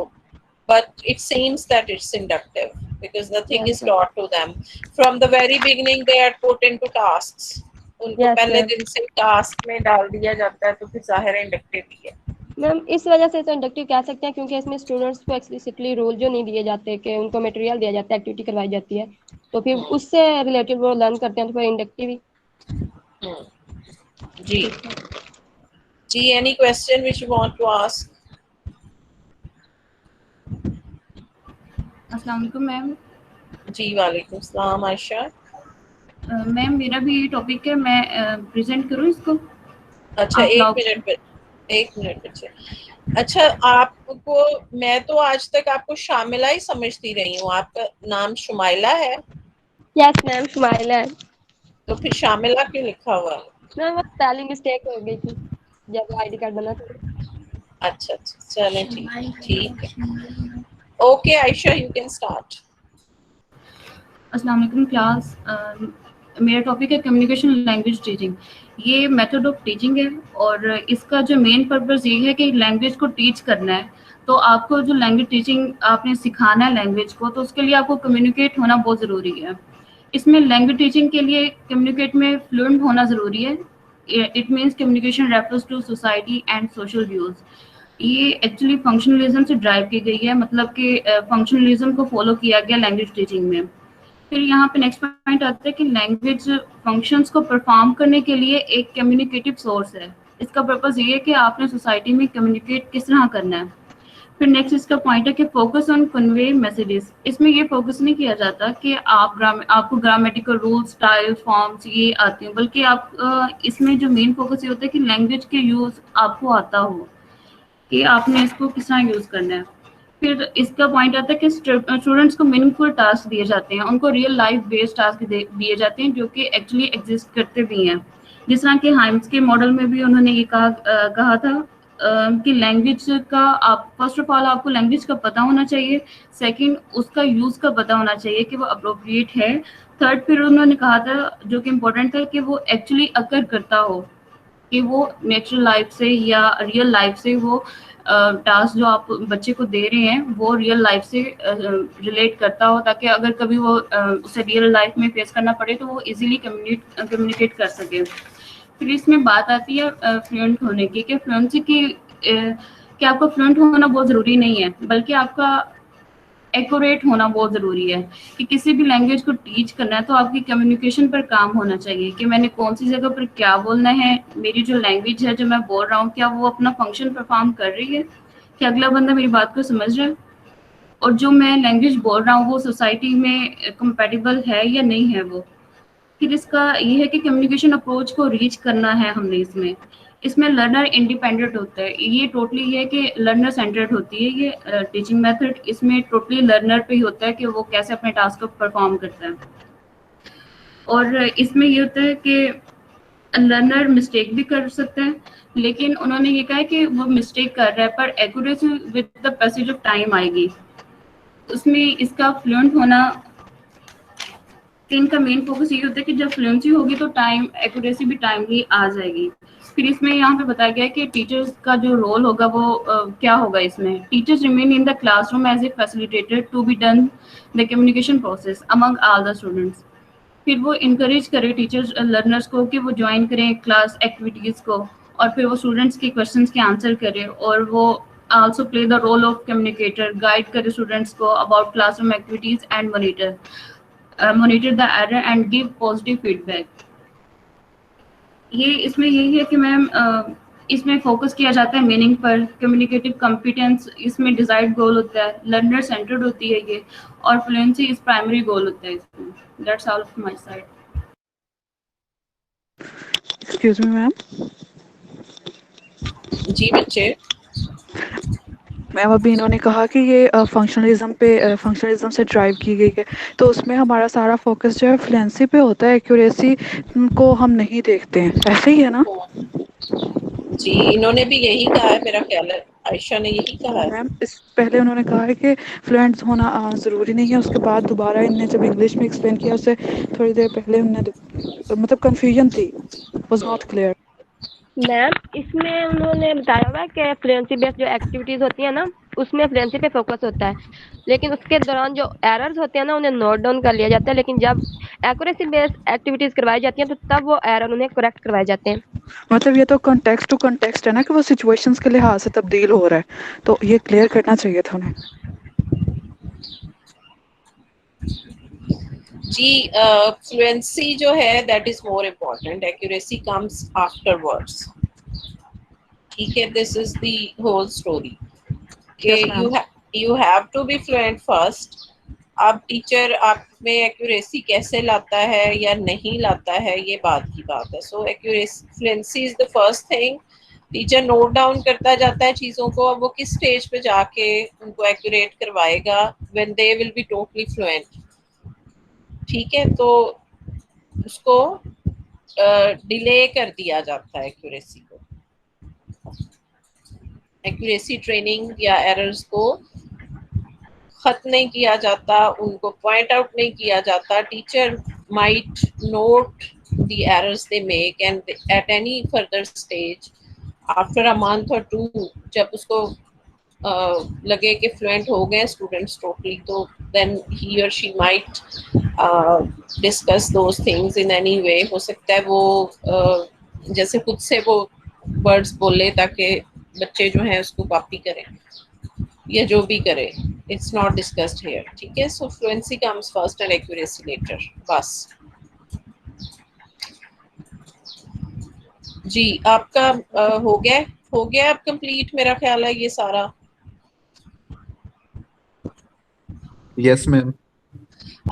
but it seems that it's inductive because nothing is taught to them from the very beginning. They are put into tasks. उनको पहले दिन से टास्क में डाल दिया जाता है, तो फिर जाहिर है इंडक्टिव ही है। मैम इस वजह से तो इंडक्टिव कह सकते हैं क्योंकि इसमें स्टूडेंट्स को एक्सप्लिसिटली रूल जो नहीं दिए जाते कि उनको मटेरियल दिया जाता है, एक्टिविटी करवाई जाती है, तो फिर उससे रिलेटेड वो लर्न करते हैं, तो फिर इंडक्टिव ही। जी जी, any question which you want to ask? अस्सलाम वालेकुम मैम। जी वालेकुम सलाम आयशा। मैम मेरा भी ये टॉपिक है, मैं प्रेजेंट करूँ इसको? अच्छा एक मिनट बच्चे। अच्छा, आपको मैं तो आज तक आपको शामिला ही समझती रही हूँ। आपका नाम शुमाइला है? यस मैम शुमाइला है। तो फिर शामिला क्यों लिखा हुआ है? मैम वो स्पेलिंग मिस्टेक हो गई थी जब आईडी कार्ड बना था। अच्छा चलें, ठीक है। Okay Ayesha, you can start. अस्सलाम वालेकुम क्लास। मेरा टॉपिक है कम्युनिकेशन लैंग्वेज टीचिंग। ये मेथड ऑफ टीचिंग है और इसका जो मेन पर्पस ये है कि लैंग्वेज को टीच करना है। तो आपको जो लैंग्वेज टीचिंग आपने सिखाना है लैंग्वेज को, तो उसके लिए आपको कम्युनिकेट होना बहुत ज़रूरी है। इसमें लैंग्वेज टीचिंग के लिए कम्युनिकेट में फ्लुएंट होना ज़रूरी है। It means communication refers to society and social views. ये एक्चुअली फंक्शनलिज्म से ड्राइव की गई है, मतलब कि फंक्शनलिज्म को फॉलो किया गया लैंग्वेज टीचिंग में। फिर यहाँ पे नेक्स्ट पॉइंट आता है कि लैंग्वेज फंक्शंस को परफॉर्म करने के लिए एक कम्युनिकेटिव सोर्स है। इसका पर्पस ये है कि आपने सोसाइटी में कम्युनिकेट किस तरह करना है। फिर नेक्स्ट इसका पॉइंट है कि फोकस ऑन कन्वे मैसेजेस। इसमें ये फोकस नहीं किया जाता कि आपको ग्रामेटिकल रूल्स, स्टाइल, फॉर्म्स ये आती हैं, बल्कि आप इसमें जो मेन फोकस ये होता है कि लैंग्वेज के यूज़ आपको आता हो कि आपने इसको किस तरह यूज़ करना है। फिर इसका पॉइंट आता है कि स्टूडेंट्स को मीनिंगफुल टास्क दिए जाते हैं, उनको रियल लाइफ बेस्ड टास्क दिए जाते हैं जो कि एक्चुअली एग्जिस्ट करते भी हैं। जिस तरह के हाइम्स के मॉडल में भी उन्होंने ये कहा था कि लैंग्वेज का आप फर्स्ट ऑफ ऑल आपको लैंग्वेज का पता होना चाहिए, सेकंड उसका यूज़ का पता होना चाहिए कि वो अप्रोप्रिएट है, थर्ड फिर उन्होंने कहा था जो कि इम्पोर्टेंट था कि वो एक्चुअली अकर करता हो, कि वो नेचुरल लाइफ से या रियल लाइफ से वो टास्क जो आप बच्चे को दे रहे हैं वो रियल लाइफ से रिलेट करता हो, ताकि अगर कभी वो उसे रियल लाइफ में फेस करना पड़े तो वो इजीली कम्युनिकेट कर सके। फिर इसमें बात आती है फ्लुएंट होने की, कि फ्लुएंसी की कि आपका फ्लुएंट होना बहुत ज़रूरी नहीं है, बल्कि आपका एक्यूरेट होना बहुत ज़रूरी है। कि किसी भी लैंग्वेज को टीच करना है तो आपकी कम्युनिकेशन पर काम होना चाहिए कि मैंने कौन सी जगह पर क्या बोलना है, मेरी जो लैंग्वेज है जो मैं बोल रहा हूँ क्या वो अपना फंक्शन परफॉर्म कर रही है, कि अगला बंदा मेरी बात को समझ रहा है, और जो मैं लैंग्वेज बोल रहा हूँ वो सोसाइटी में कंपेटेबल है या नहीं है वो। फिर इसका ये है कि कम्युनिकेशन अप्रोच को रीच करना है हमने इसमें लर्नर इंडिपेंडेंट होता है। ये टोटली है कि लर्नर सेंटर्ड होती है ये टीचिंग मेथड। इसमें टोटली लर्नर पे ही होता है कि वो कैसे अपने टास्क को परफॉर्म करता है। और इसमें ये होता है कि लर्नर मिस्टेक भी कर सकता है, लेकिन उन्होंने ये कहा है कि वो मिस्टेक कर रहा है पर accuracy with the passage of time आएगी। उसमें इसका फ्लुएंट होना, इनका मेन फोकस ये होता है कि जब फ्लुएंसी होगी तो टाइम एक्यूरेसी भी टाइमली आ जाएगी। फिर इसमें यहाँ पे बताया गया है कि टीचर्स का जो रोल होगा वो क्या होगा। इसमें teachers remain in the classroom as a facilitator to be done the communication process among all the students. फिर वो इनकरेज करें टीचर्स लर्नर्स को कि वो ज्वाइन करें क्लास एक्टिविटीज़ को, और फिर वो स्टूडेंट्स के क्वेश्चंस के आंसर करें, और वो also play the role of communicator, guide करे स्टूडेंट्स को about classroom activities and monitor the error and give positive feedback। ये इसमें यही है कि मैम इसमें फोकस किया जाता है मीनिंग पर, कम्युनिकेटिव कॉम्पिटेंस इसमें डिजायर्ड गोल होता है, लर्नर सेंटर्ड होती है ये, और फ्लुएंसी इस प्राइमरी गोल होता है इसमें। That's all from my side. Excuse me ma'am. जी बच्चे। मैम अभी इन्होंने कहा कि ये फंक्शनलिज्म से ड्राइव की गई है, तो उसमें हमारा सारा फोकस जो है फ्लुएंसी पे होता है, एक्यूरेसी को हम नहीं देखते हैं, ऐसे ही है ना? जी इन्होंने भी यही कहा है मेरा ख्याल है। आयशा ने यही कहा है। मैम इस पहले उन्होंने कहा है कि फ्लुएंट होना ज़रूरी नहीं है, उसके बाद दोबारा इनने जब इंग्लिश में एक्सप्लेन किया उससे थोड़ी देर पहले उन्होंने मतलब कन्फ्यूजन थी, वाज नॉट क्लियर। मैम इसमें उन्होंने बताया हुआ है कि फ्लुएंसी बेस्ड जो एक्टिविटीज होती है ना उसमें फ्लुएंसी पे फोकस होता है, लेकिन उसके दौरान जो एरर्स होते हैं ना उन्हें नोट डाउन कर लिया जाता है, लेकिन जब एक्यूरेसी बेस्ड एक्टिविटीज करवाई जाती हैं तो तब वो एरर उन्हें करेक्ट करवाए जाते हैं। मतलब ये तो कॉन्टेक्स्ट टू कॉन्टेक्स्ट है ना कि वो सिचुएशंस के लिहाज से तब्दील हो रहा है, तो ये क्लियर करना चाहिए था उन्हें। जी फ्लुएंसी जो है that is more important, accuracy comes afterwards. ठीक है, this is the whole story कि Yes, ma'am. you have to be fluent first। अब टीचर आप में एक्यूरेसी कैसे लाता है या नहीं लाता है ये बात की बात है। So accuracy fluency is the first thing. Teacher note down करता जाता है चीज़ों को, अब वो किस स्टेज पे जाके उनको एक्यूरेट करवाएगा when they will be totally fluent. ठीक है, तो उसको डिले कर दिया जाता है एक्यूरेसी को, एक्यूरेसी ट्रेनिंग या एरर्स को खत्म नहीं किया जाता, उनको पॉइंट आउट नहीं किया जाता। Teacher might note the errors they make and at any further stage after a month और 2 जब उसको लगे कि फ्लुएंट हो गए स्टूडेंट्स टोटली, तो देन ही और she might discuss those things in any way. हो सकता है वो जैसे खुद से वो वर्ड्स बोले ताकि बच्चे जो हैं उसको कॉपी करें या जो भी करे, इट्स नॉट डिस्कस्ड हियर। ठीक है, so fluency comes first and accuracy later. बस जी, आपका हो गया अब कंप्लीट मेरा ख्याल है ये सारा। Yes ma'am.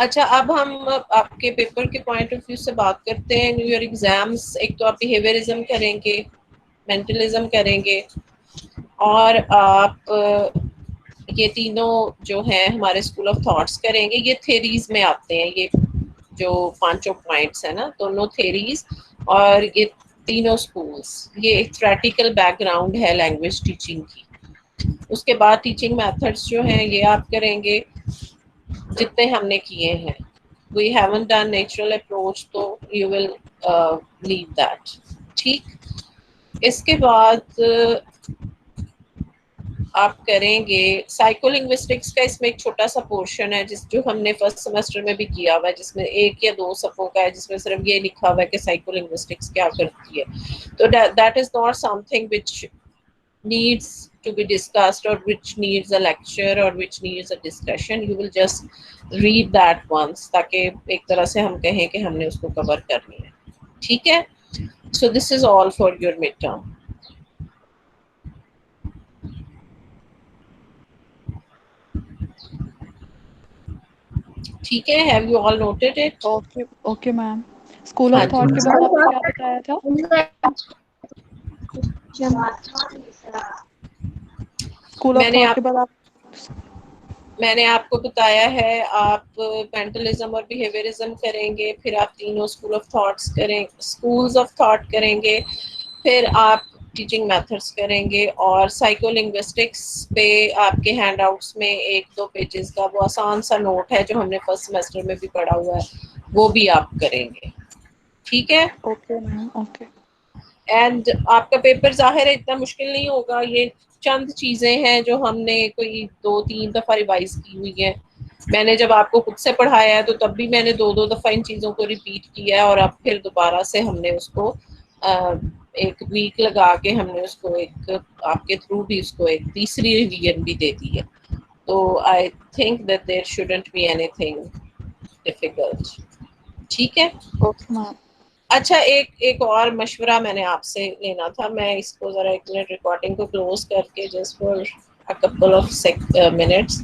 अच्छा, अब हम आपके पेपर के पॉइंट ऑफ व्यू से बात करते हैं। न्यू ईयर एग्जाम्स, एक तो आप बिहेवियरिज्म करेंगे, मेंटलिज्म करेंगे, और आप ये तीनों जो हैं हमारे स्कूल ऑफ थॉट्स करेंगे। ये थेरीज में आते हैं, ये जो 5 पॉइंट्स है ना, दोनों थेरीज और ये तीनों स्कूल्स, ये एक थ्योरेटिकल बैकग्राउंड है लैंग्वेज टीचिंग की। उसके बाद टीचिंग मेथड्स जो हैं ये आप करेंगे जितने हमने किए हैं। We haven't done natural approach, तो यू विल लीव दैट। ठीक, इसके बाद आप करेंगे साइकोलिंग्विस्टिक्स का। इसमें एक छोटा सा पोर्शन है जो हमने फर्स्ट सेमेस्टर में भी किया हुआ है, जिसमें 1 या 2 सफ़ों का है, जिसमें सिर्फ ये लिखा हुआ है कि साइकोलिंग्विस्टिक्स क्या करती है। तो that is not something which needs to be discussed or which needs a lecture or which needs a discussion. You will just read that once ताकि एक तरह से हम कहें कि हमने उसको कवर कर लिया है। ठीक है, so this is all for your midterm. ठीक है, have you all noted it? Okay ma'am. School of thought के बाद आपने क्या बताया था? स्कूल ऑफ थॉट के बाद मैंने आपको बताया है आप मेंटलिज्म और बिहेवियरिज्म करेंगे, फिर आप तीनों school of thoughts schools of thought करेंगे, फिर आप टीचिंग मेथड्स करेंगे, और साइकोलिंग्विस्टिक्स पे आपके हैंडआउट्स में 1-2 पेजेस का वो आसान सा नोट है जो हमने फर्स्ट सेमेस्टर में भी पढ़ा हुआ है, वो भी आप करेंगे। ठीक है, ओके मैम, ओके। एंड आपका पेपर जाहिर है इतना मुश्किल नहीं होगा। ये चंद चीज़ें हैं जो हमने कोई 2-3 दफ़ा रिवाइज की हुई है। मैंने जब आपको खुद से पढ़ाया है तो तब भी मैंने 2-2 दफ़ा इन चीज़ों को रिपीट किया है, और अब फिर दोबारा से हमने उसको एक वीक लगा के हमने उसको एक आपके थ्रू भी उसको एक तीसरी रिवीजन भी दे दी है। तो I think that there shouldn't be anything difficult. ठीक है, ओके मैम। अच्छा, एक और मशवरा मैंने आपसे लेना था। मैं इसको ज़रा 1 मिनट रिकॉर्डिंग को क्लोज करके just for a couple of minutes